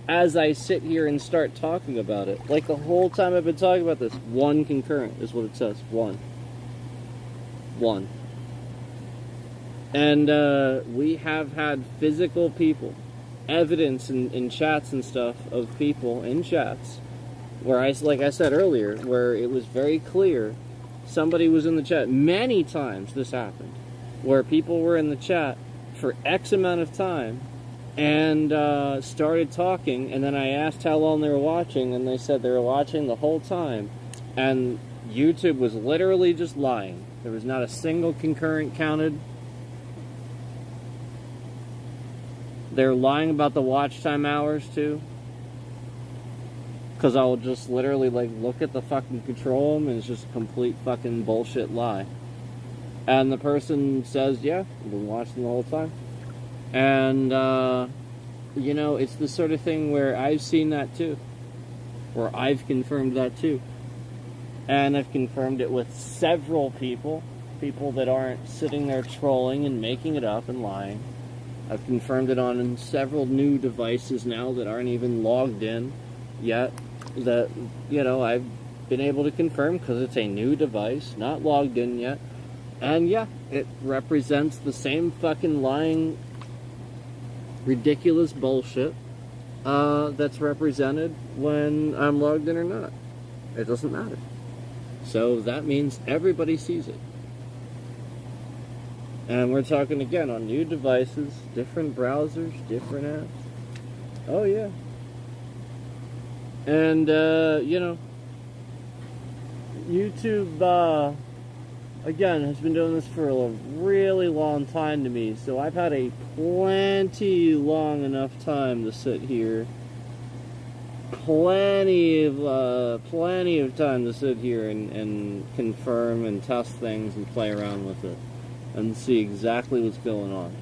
as I sit here and start talking about it. Like the whole time I've been talking about this, 1 concurrent is what it says. 1. And we have had physical people, evidence in chats and stuff of people in chats where like I said earlier, where it was very clear somebody was in the chat. Many times this happened, where people were in the chat for X amount of time and started talking, and then I asked how long they were watching, and they said they were watching the whole time, and YouTube was literally just lying. There was not a single concurrent counted. They're lying about the watch time hours too, because I'll just literally like look at the fucking control room and it's just a complete fucking bullshit lie. And the person says, yeah, I've been watching the whole time. And you know, it's the sort of thing where I've seen that too, where I've confirmed that too, and I've confirmed it with several people that aren't sitting there trolling and making it up and lying. I've confirmed it on several new devices now that aren't even logged in yet, that, you know, I've been able to confirm because it's a new device, not logged in yet. And yeah, it represents the same fucking lying, ridiculous bullshit that's represented when I'm logged in or not. It doesn't matter. So that means everybody sees it. And we're talking again on new devices, different browsers, different apps. Oh yeah. And you know, YouTube again has been doing this for a really long time to me, so I've had a plenty long enough time to sit here. Plenty of time to sit here and confirm and test things and play around with it and see exactly what's going on.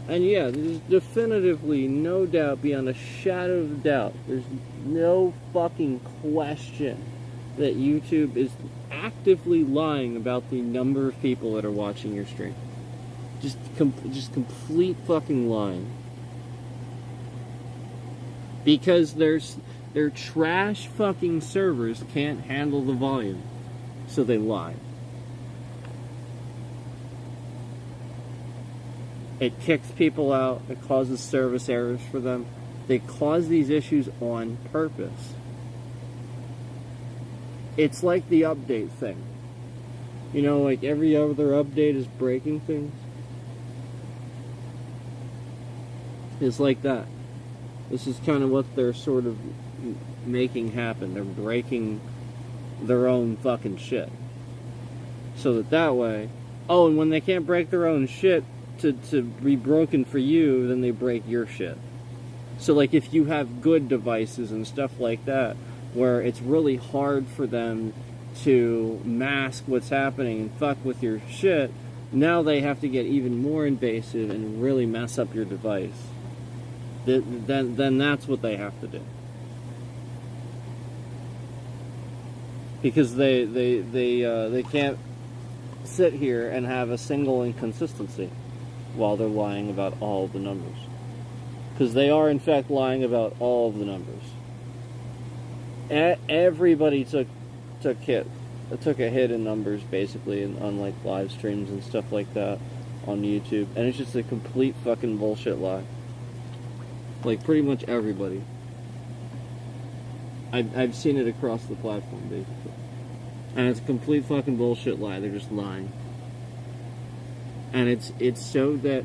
And yeah, there's definitively no doubt, beyond a shadow of doubt, there's no fucking question that YouTube is actively lying about the number of people that are watching your stream. Just complete fucking lying. Because their trash fucking servers can't handle the volume, so they lie. It kicks people out. It causes service errors for them. They cause these issues on purpose. It's like the update thing. You know, like every other update is breaking things. It's like that. This is kind of what they're sort of making happen. They're breaking their own fucking shit. So that way... Oh, and when they can't break their own shit to be broken for you, then they break your shit. So like if you have good devices and stuff like that, where it's really hard for them to mask what's happening and fuck with your shit, now they have to get even more invasive and really mess up your device. Then that's what they have to do. Because they can't sit here and have a single inconsistency while they're lying about all of the numbers. Because they are in fact lying about all of the numbers. Everybody took a hit in numbers basically on like live streams and stuff like that on YouTube, and it's just a complete fucking bullshit lie. Like pretty much everybody. I've seen it across the platform basically, and it's a complete fucking bullshit lie. They're just lying, and it's so that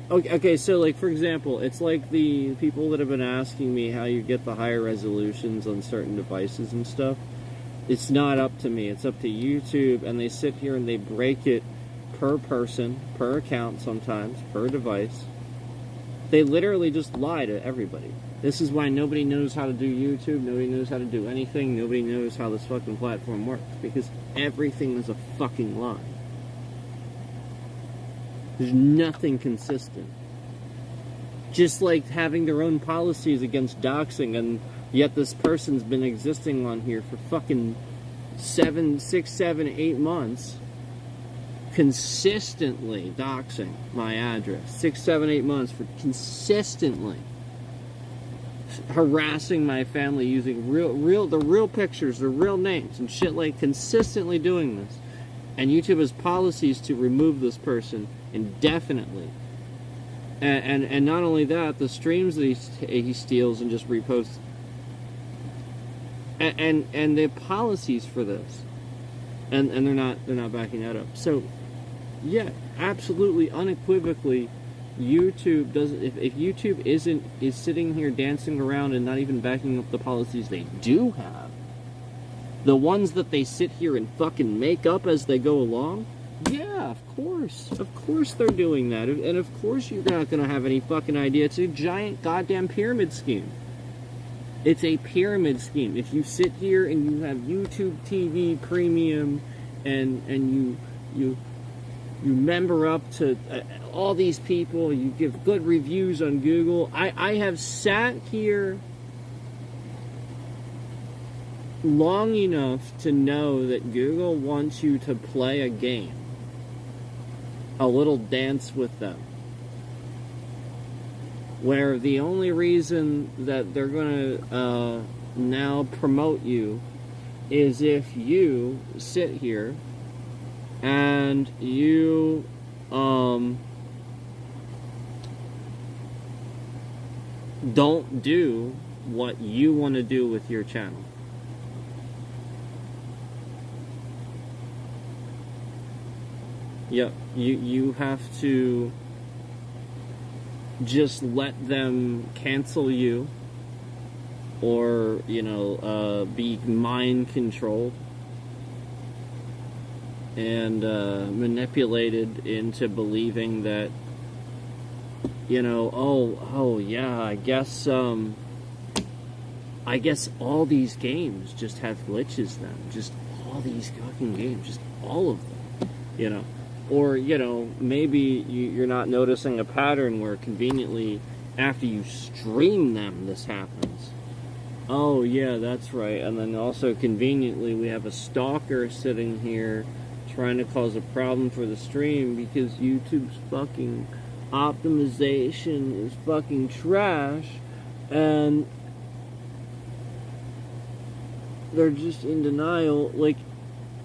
okay, so like for example, it's like the people that have been asking me how you get the higher resolutions on certain devices and stuff. It's not up to me, it's up to YouTube, and they sit here and they break it per person, per account sometimes, per device. They literally just lie to everybody. This is why nobody knows how to do YouTube, nobody knows how to do anything, nobody knows how this fucking platform works, because everything is a fucking lie. There's nothing consistent. Just like having their own policies against doxing, and yet this person's been existing on here for fucking 6, 7, 8 months, consistently doxing my address. 6, 7, 8 months for consistently harassing my family using the real pictures, the real names and shit, like consistently doing this. And YouTube has policies to remove this person indefinitely. And not only that, the streams that he steals and just reposts, and they have policies for this, and they're not backing that up. So, yeah, absolutely, unequivocally, YouTube doesn't. If YouTube is sitting here dancing around and not even backing up the policies they do have, the ones that they sit here and fucking make up as they go along. Yeah, of course they're doing that, and of course you're not gonna have any fucking idea. It's a giant goddamn pyramid scheme. It's a pyramid scheme. If you sit here and you have YouTube TV Premium, and you member up to all these people, you give good reviews on Google. I have sat here long enough to know that Google wants you to play a game. A little dance with them. Where the only reason that they're going to now promote you is if you sit here and you don't do what you want to do with your channel. Yep, you have to just let them cancel you, or, you know, be mind controlled and manipulated into believing that, you know, oh yeah, I guess all these games just have glitches then. Just all these fucking games, just all of them, you know. Or, you know, maybe you're not noticing a pattern where conveniently after you stream them, this happens. Oh, yeah, that's right. And then also conveniently we have a stalker sitting here trying to cause a problem for the stream because YouTube's fucking optimization is fucking trash. And they're just in denial. Like,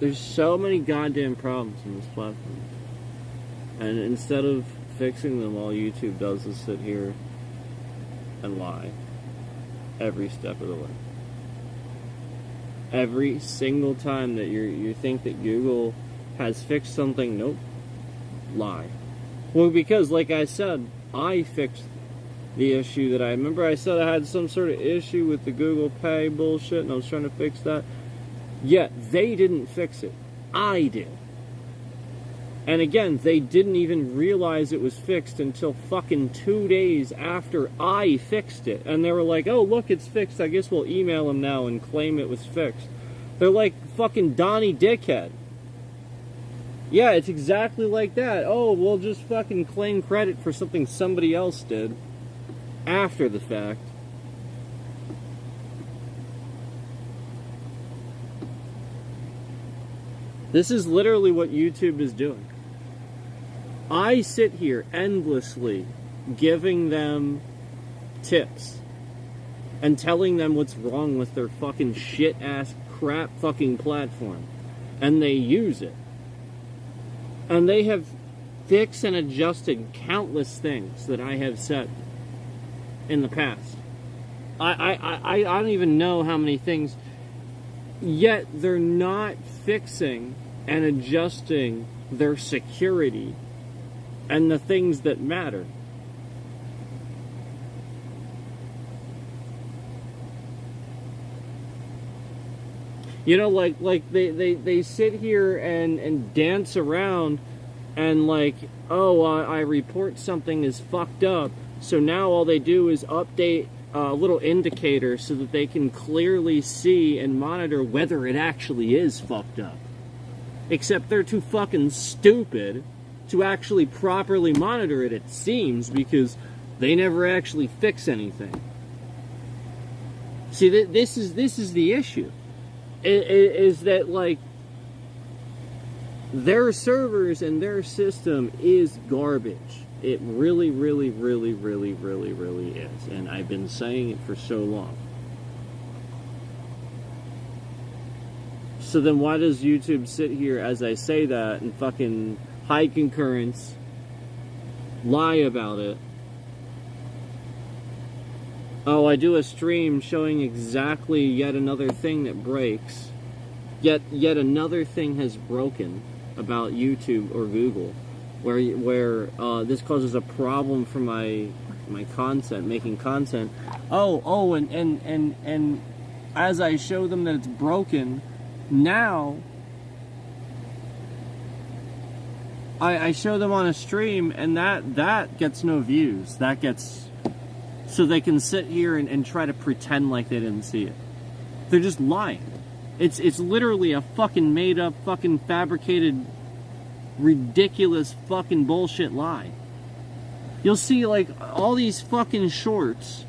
there's so many goddamn problems in this platform. And instead of fixing them, all YouTube does is sit here and lie. Every step of the way. Every single time that you think that Google has fixed something, nope. Lie. Well, because, like I said, I fixed the issue that I remember I said I had some sort of issue with the Google Pay bullshit, and I was trying to fix that. Yet, they didn't fix it. I did. And again, they didn't even realize it was fixed until fucking 2 days after I fixed it. And they were like, oh, look, it's fixed. I guess we'll email them now and claim it was fixed. They're like fucking Donnie Dickhead. Yeah, it's exactly like that. Oh, we'll just fucking claim credit for something somebody else did after the fact. This is literally what YouTube is doing. I sit here endlessly giving them tips and telling them what's wrong with their fucking shit-ass crap fucking platform. And they use it. And they have fixed and adjusted countless things that I have said in the past. I don't even know how many things, yet they're not fixing and adjusting their security and the things that matter. You know, like they sit here and dance around and like, oh, I report something is fucked up, so now all they do is update a little indicator so that they can clearly see and monitor whether it actually is fucked up. Except they're too fucking stupid to actually properly monitor it, it seems, because they never actually fix anything. See, this is the issue. Is that, like, their servers and their system is garbage. It really, really, really, really, really, really is. And I've been saying it for so long. So then why does YouTube sit here as I say that and fucking high concurrence, lie about it? Oh, I do a stream showing exactly yet another thing that breaks. Yet another thing has broken about YouTube or Google, where this causes a problem for my content, making content. And as I show them that it's broken, now I show them on a stream, and that gets no views. That gets, so they can sit here and try to pretend like they didn't see it. They're just lying. It's literally a fucking made up, fucking fabricated, ridiculous fucking bullshit lie. You'll see like all these fucking shorts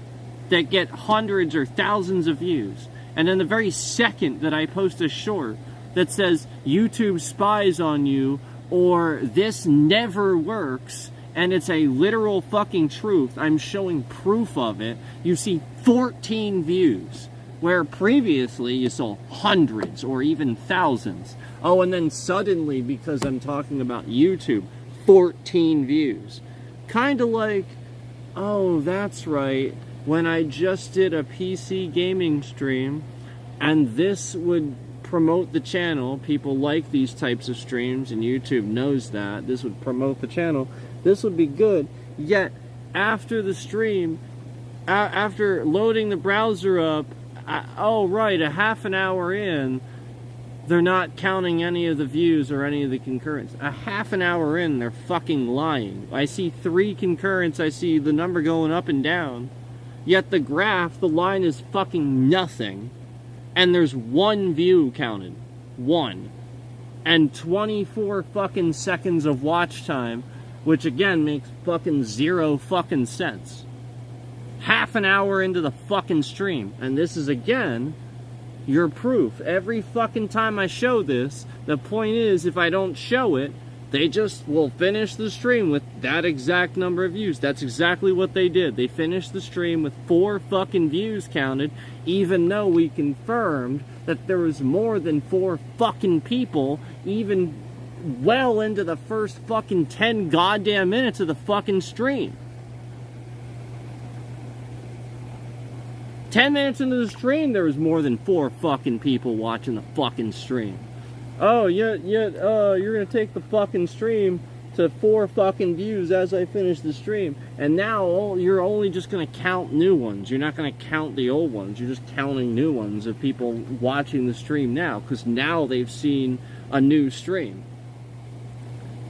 that get hundreds or thousands of views, and then the very second that I post a short that says YouTube spies on you, or this never works, and it's a literal fucking truth, I'm showing proof of it, you see 14 views, where previously you saw hundreds or even thousands. Oh, and then suddenly, because I'm talking about YouTube, 14 views. Kind of like, oh, that's right, when I just did a PC gaming stream, and this would promote the channel, people like these types of streams, and YouTube knows that, this would promote the channel, this would be good, yet after the stream, after loading the browser up, oh right, a half an hour in, they're not counting any of the views or any of the concurrents. A half an hour in, they're fucking lying. I see 3 concurrents, I see the number going up and down, yet the graph, the line is fucking nothing, and there's 1 view counted. 1. And 24 fucking seconds of watch time, which again makes fucking 0 fucking sense. Half an hour into the fucking stream, and this is again your proof. Every fucking time I show this, the point is, if I don't show it, they just will finish the stream with that exact number of views. That's exactly what they did. They finished the stream with 4 fucking views counted, even though we confirmed that there was more than 4 fucking people, even well into the first fucking 10 goddamn minutes of the fucking stream. 10 minutes into the stream, there was more than 4 fucking people watching the fucking stream. Oh, you're gonna take the fucking stream to 4 fucking views as I finish the stream, and now you're only just gonna count new ones. You're not gonna count the old ones. You're just counting new ones of people watching the stream now, because now they've seen a new stream.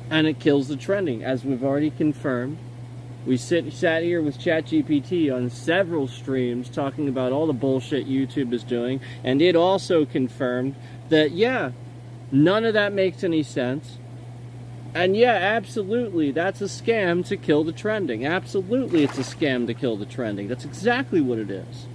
And it kills the trending, as we've already confirmed. We sat here with ChatGPT on several streams talking about all the bullshit YouTube is doing, and it also confirmed that, yeah, none of that makes any sense. And yeah, absolutely, that's a scam to kill the trending. Absolutely, it's a scam to kill the trending. That's exactly what it is.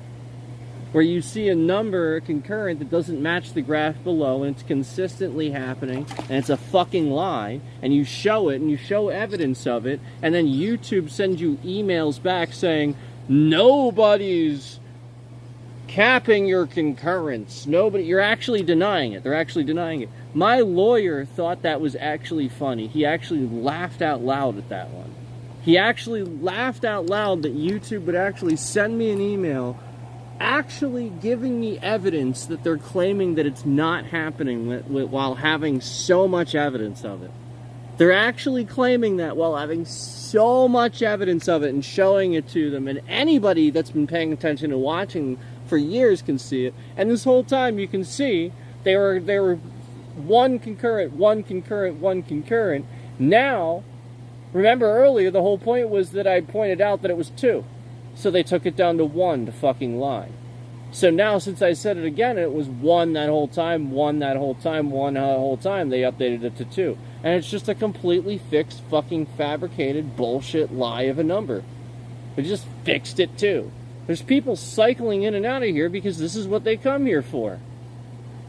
Where you see a number concurrent that doesn't match the graph below, and it's consistently happening, and it's a fucking lie, and you show it, and you show evidence of it, and then YouTube sends you emails back saying, nobody's capping your concurrence. Nobody, you're actually denying it. They're actually denying it. My lawyer thought that was actually funny. He actually laughed out loud at that one. He actually laughed out loud that YouTube would actually send me an email actually giving me evidence that they're claiming that it's not happening while having so much evidence of it. They're actually claiming that while having so much evidence of it and showing it to them, and anybody that's been paying attention and watching for years can see it. And this whole time you can see they were 1 concurrent, 1 concurrent, 1 concurrent. Now, remember earlier the whole point was that I pointed out that it was 2. So they took it down to 1 to fucking lie. So now, since I said it again, it was 1 that whole time, 1 that whole time, 1 that whole time, they updated it to 2. And it's just a completely fixed, fucking fabricated bullshit lie of a number. They just fixed it too. There's people cycling in and out of here because this is what they come here for.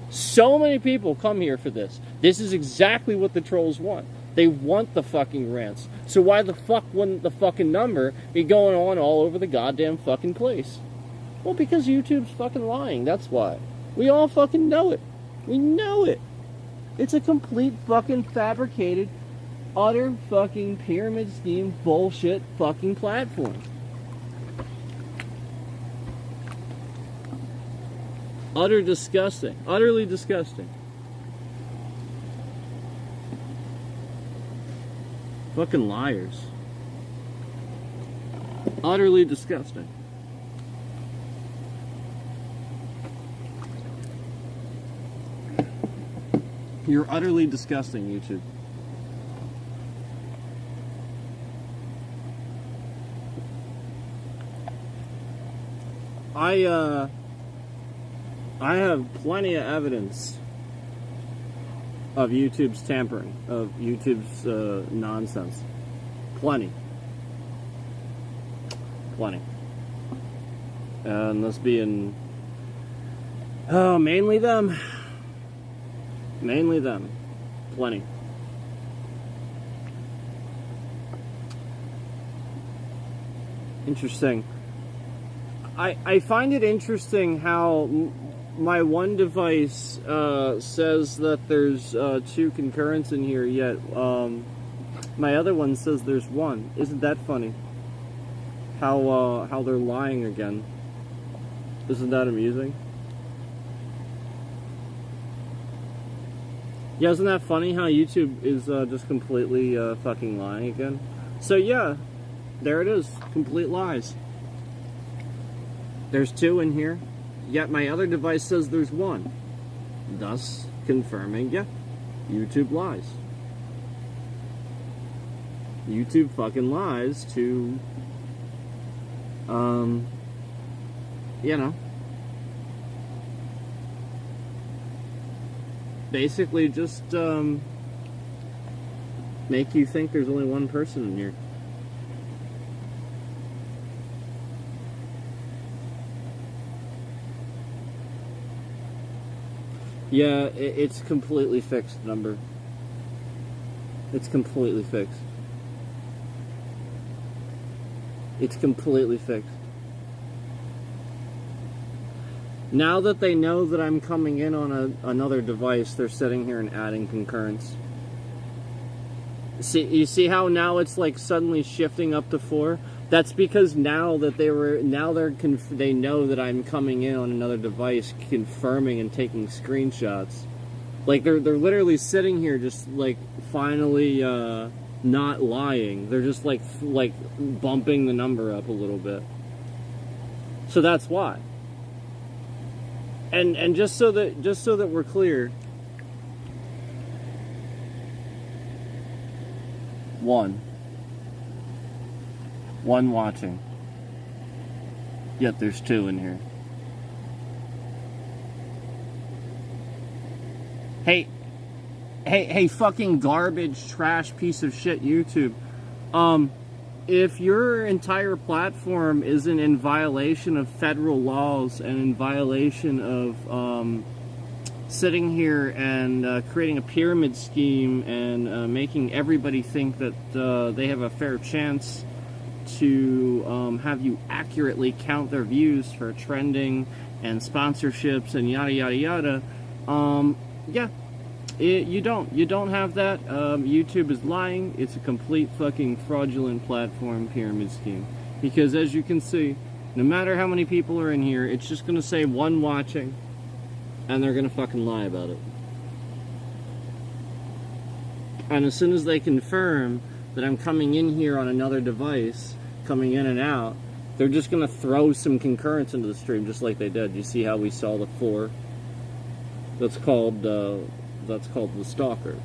So many people come here for this. This is exactly what the trolls want. They want the fucking rants. So why the fuck wouldn't the fucking number be going on all over the goddamn fucking place? Well, because YouTube's fucking lying, that's why. We all fucking know it. We know it. It's a complete fucking fabricated, utter fucking pyramid scheme bullshit fucking platform. Utter disgusting. Utterly disgusting. Fucking liars. Utterly disgusting. You're utterly disgusting, YouTube. I have plenty of evidence of YouTube's tampering, of YouTube's nonsense. Plenty. And this being, mainly them. Mainly them. Plenty. Interesting. I find it interesting how my one device says that there's 2 concurrents in here, yet my other one says there's 1. Isn't that funny? How they're lying again. Isn't that amusing? Yeah, isn't that funny how YouTube is just completely fucking lying again? So yeah, there it is. Complete lies. There's 2 in here, yet my other device says there's 1. Thus confirming, yeah, YouTube lies. YouTube fucking lies to, you know, basically just make you think there's only 1 person in here. Yeah, it's completely fixed, number. It's completely fixed. It's completely fixed. Now that they know that I'm coming in on another device, they're sitting here and adding concurrence. See, you see how now it's like suddenly shifting up to 4? That's because now that they know that I'm coming in on another device, confirming and taking screenshots. Like they're literally sitting here, just like finally not lying. They're just like bumping the number up a little bit. So that's why. And just so that we're clear, 1 watching. Yet there's 2 in here. Hey, fucking garbage, trash piece of shit YouTube. If your entire platform isn't in violation of federal laws and in violation of sitting here and creating a pyramid scheme and making everybody think that they have a fair chance to have you accurately count their views for trending and sponsorships and yada yada yada, yeah, you don't have that. YouTube is lying. It's a complete fucking fraudulent platform pyramid scheme, because as you can see, no matter how many people are in here, it's just gonna say 1 watching and they're gonna fucking lie about it. And as soon as they confirm that I'm coming in here on another device, coming in and out, they're just gonna throw some concurrence into the stream, just like they did. You see how we saw the 4? That's called the stalker.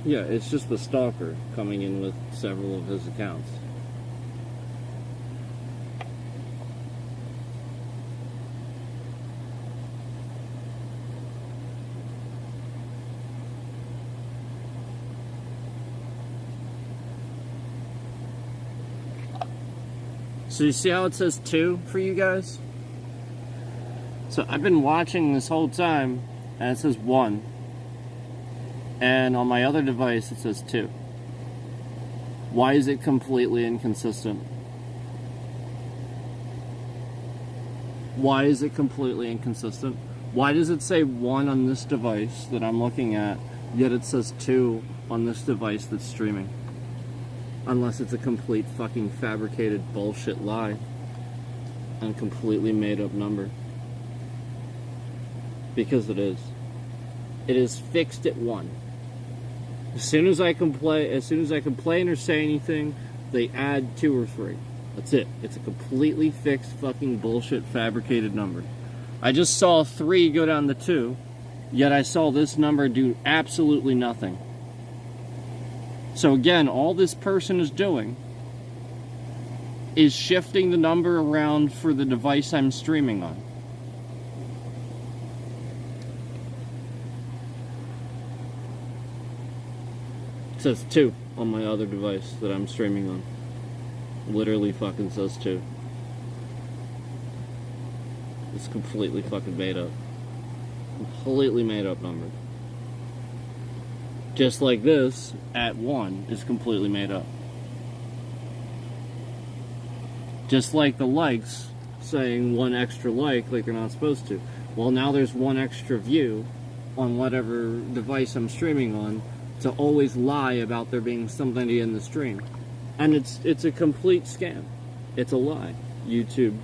Yeah, it's just the stalker coming in with several of his accounts. So you see how it says 2 for you guys? So I've been watching this whole time, and it says 1. And on my other device, it says 2. Why is it completely inconsistent? Why is it completely inconsistent? Why does it say 1 on this device that I'm looking at, yet it says 2 on this device that's streaming? Unless it's a complete fucking fabricated bullshit lie and completely made up number. Because it is. It is fixed at 1. As soon as I complain or say anything, they add 2 or 3. That's it. It's a completely fixed fucking bullshit fabricated number. I just saw 3 go down to 2, yet I saw this number do absolutely nothing. So again, all this person is doing is shifting the number around for the device I'm streaming on. It says 2 on my other device that I'm streaming on. Literally fucking says 2. It's completely fucking made up. Completely made up number. Just like this, at 1, is completely made up. Just like the likes saying 1 extra like they're not supposed to. Well, now there's 1 extra view on whatever device I'm streaming on to always lie about there being somebody in the stream. And it's a complete scam. It's a lie. YouTube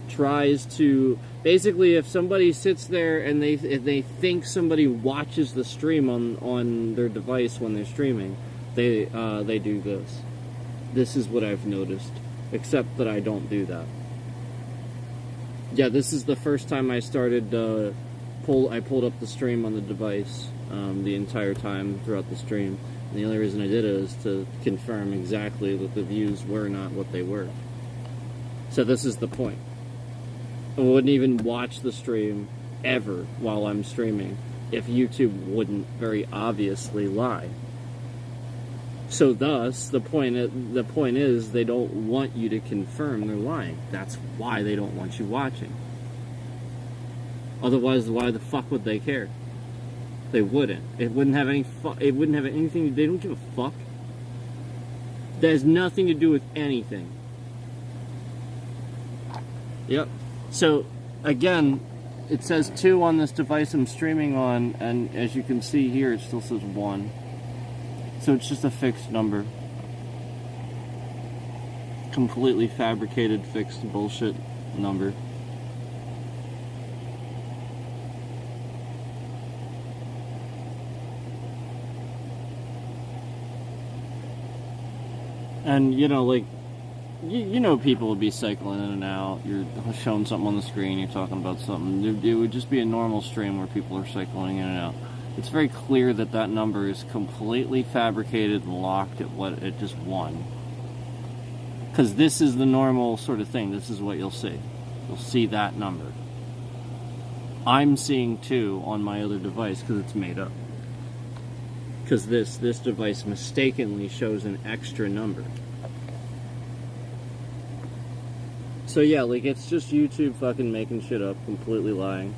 tries to... Basically, if somebody sits there and if they think somebody watches the stream on their device when they're streaming, they do this. This is what I've noticed. Except that I don't do that. Yeah, this is the first time I started... I pulled up the stream on the device the entire time throughout the stream. And the only reason I did it is to confirm exactly that the views were not what they were. So this is the point. I wouldn't even watch the stream ever while I'm streaming if YouTube wouldn't very obviously lie. So thus, the point is they don't want you to confirm they're lying. That's why they don't want you watching. Otherwise, why the fuck would they care? They wouldn't. It wouldn't have any. It wouldn't have anything. They don't give a fuck. That has nothing to do with anything. Yep. So again, it says 2 on this device I'm streaming on, and as you can see here, it still says 1. So it's just a fixed number. Completely fabricated, fixed bullshit number. And, you know, like, you know people would be cycling in and out. You're showing something on the screen, you're talking about something. It would just be a normal stream where people are cycling in and out. It's very clear that that number is completely fabricated and locked at just 1. Because this is the normal sort of thing. This is what you'll see. You'll see that number. I'm seeing 2 on my other device because it's made up. Because this device mistakenly shows an extra number. So yeah, like, it's just YouTube fucking making shit up, completely lying.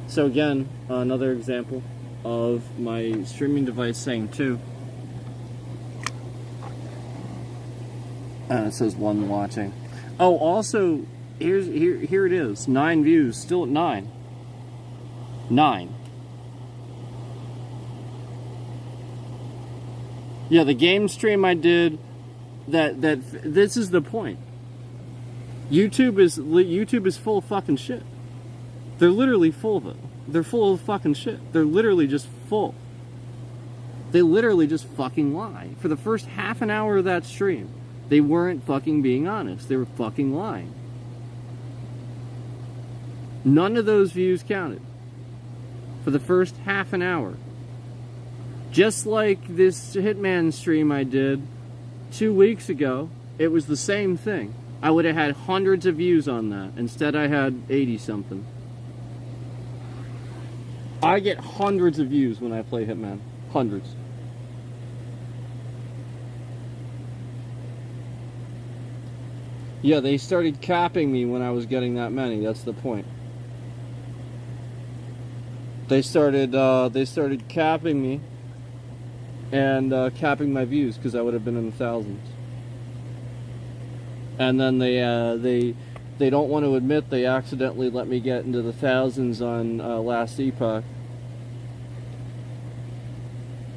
So again, another example of my streaming device saying 2. And it says 1 watching. Oh, also, here it is. 9 views, still at 9. 9. Yeah, the game stream I did, this is the point. YouTube is full of fucking shit. They're literally full of it. They're full of fucking shit. They're literally just full. They literally just fucking lie. For the first half an hour of that stream, they weren't fucking being honest. They were fucking lying. None of those views counted. For the first half an hour. Just like this Hitman stream I did 2 weeks ago, it was the same thing. I would have had hundreds of views on that. Instead I had 80 something. I get hundreds of views when I play Hitman. Hundreds. Yeah, they started capping me when I was getting that many. That's the point. They started capping me and capping my views because I would have been in the thousands. And then they don't want to admit they accidentally let me get into the thousands on last epoch.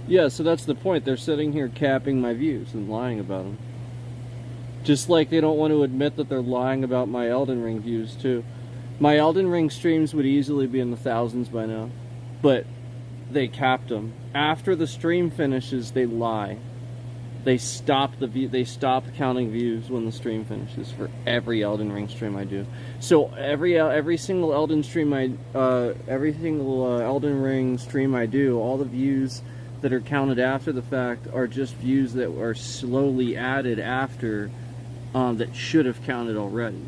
Yeah, so that's the point. They're sitting here capping my views and lying about them. Just like they don't want to admit that they're lying about my Elden Ring views too. My Elden Ring streams would easily be in the thousands by now, but they capped them. After the stream finishes, they lie. They stop counting views when the stream finishes for every Elden Ring stream I do. So every single Elden Ring stream I do, all the views that are counted after the fact are just views that are slowly added after that should have counted already.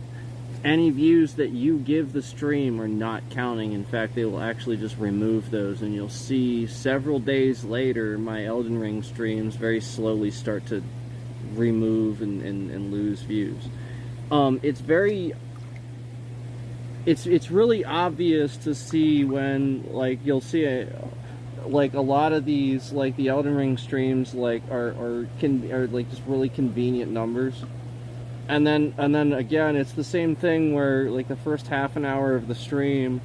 Any views that you give the stream are not counting. In fact, they will actually just remove those, and you'll see several days later my Elden Ring streams very slowly start to remove and lose views. It's really obvious to see when, like, you'll see like a lot of these, like the Elden Ring streams, like are like just really convenient numbers. And then again, it's the same thing where, like, the first half an hour of the stream,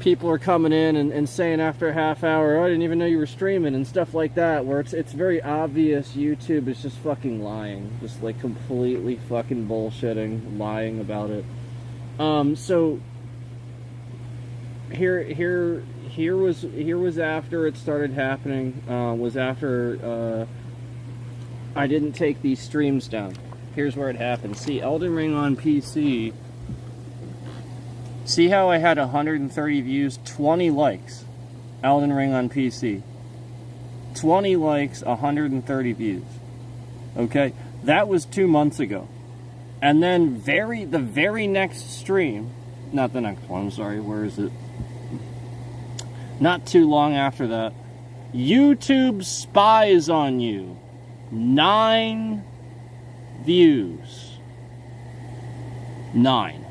people are coming in and saying after a half hour, oh, I didn't even know you were streaming, and stuff like that, where it's very obvious YouTube is just fucking lying. Just, like, completely fucking bullshitting, lying about it. So here was after it started happening, was after I didn't take these streams down. Here's where it happened. See, Elden Ring on PC. See how I had 130 views, 20 likes. Elden Ring on PC. 20 likes, 130 views. Okay? That was 2 months ago. And then the very next stream, not the next one, I'm sorry, where is it? Not too long after that, YouTube spies on you. 9 views. 9.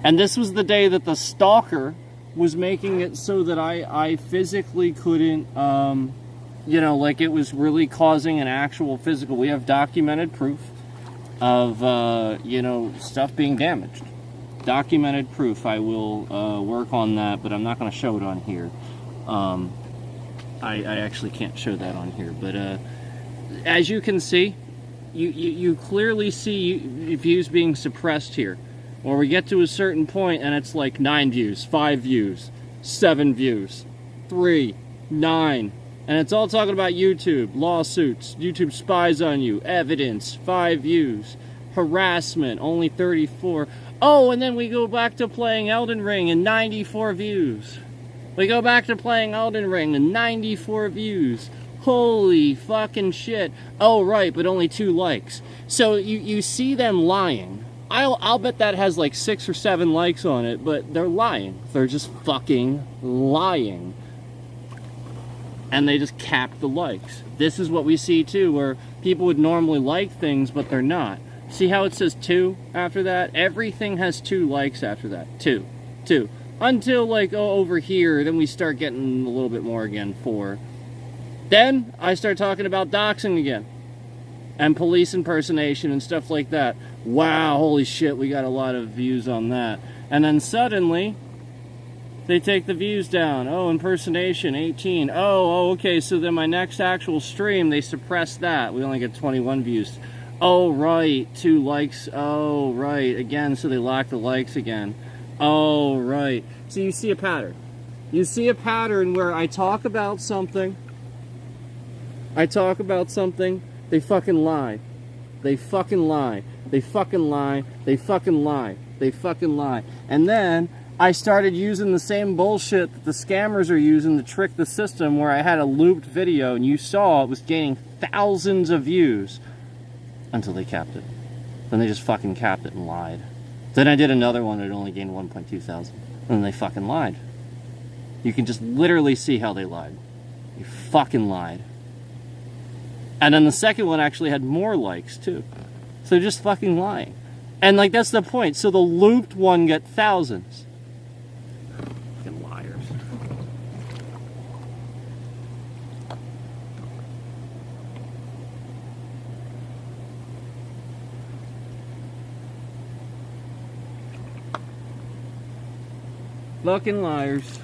And this was the day that the stalker was making it so that I physically couldn't, you know, like, it was really causing an actual physical. We have documented proof of, you know, stuff being damaged. Documented proof. I will work on that, but I'm not going to show it on here. I actually can't show that on here, but as you can see, you clearly see views being suppressed here. Or we get to a certain point and it's like 9 views, 5 views, 7 views, 3, 9. And it's all talking about YouTube, lawsuits, YouTube spies on you, evidence, 5 views, harassment, only 34. Oh, and then we go back to playing Elden Ring and 94 views. We go back to playing Elden Ring and 94 views. Holy fucking shit. Oh, right, but only 2 likes. So you see them lying. I'll bet that has like 6 or 7 likes on it, but they're lying. They're just fucking lying. And they just cap the likes. This is what we see too, where people would normally like things, but they're not. See how it says 2 after that? Everything has 2 likes after that. 2. Until, like, oh, over here, then we start getting a little bit more again, 4. Then I start talking about doxing again. And police impersonation and stuff like that. Wow, holy shit, we got a lot of views on that. And then suddenly, they take the views down. Oh, impersonation, 18. Oh, okay, so then my next actual stream, they suppress that. We only get 21 views. Oh, right, 2 likes. Oh, right, again, so they lock the likes again. Oh, right. So you see a pattern. You see a pattern where I talk about something, they fucking lie. They fucking lie. They fucking lie. They fucking lie. They fucking lie. And then I started using the same bullshit that the scammers are using to trick the system, where I had a looped video and you saw it was gaining thousands of views until they capped it. Then they just fucking capped it and lied. Then I did another one that only gained 1.2 thousand. And then they fucking lied. You can just literally see how they lied. They fucking lied. And then the second one actually had more likes, too. So they're just fucking lying. And, like, that's the point. So the looped one got thousands. Fucking liars. Fucking liars.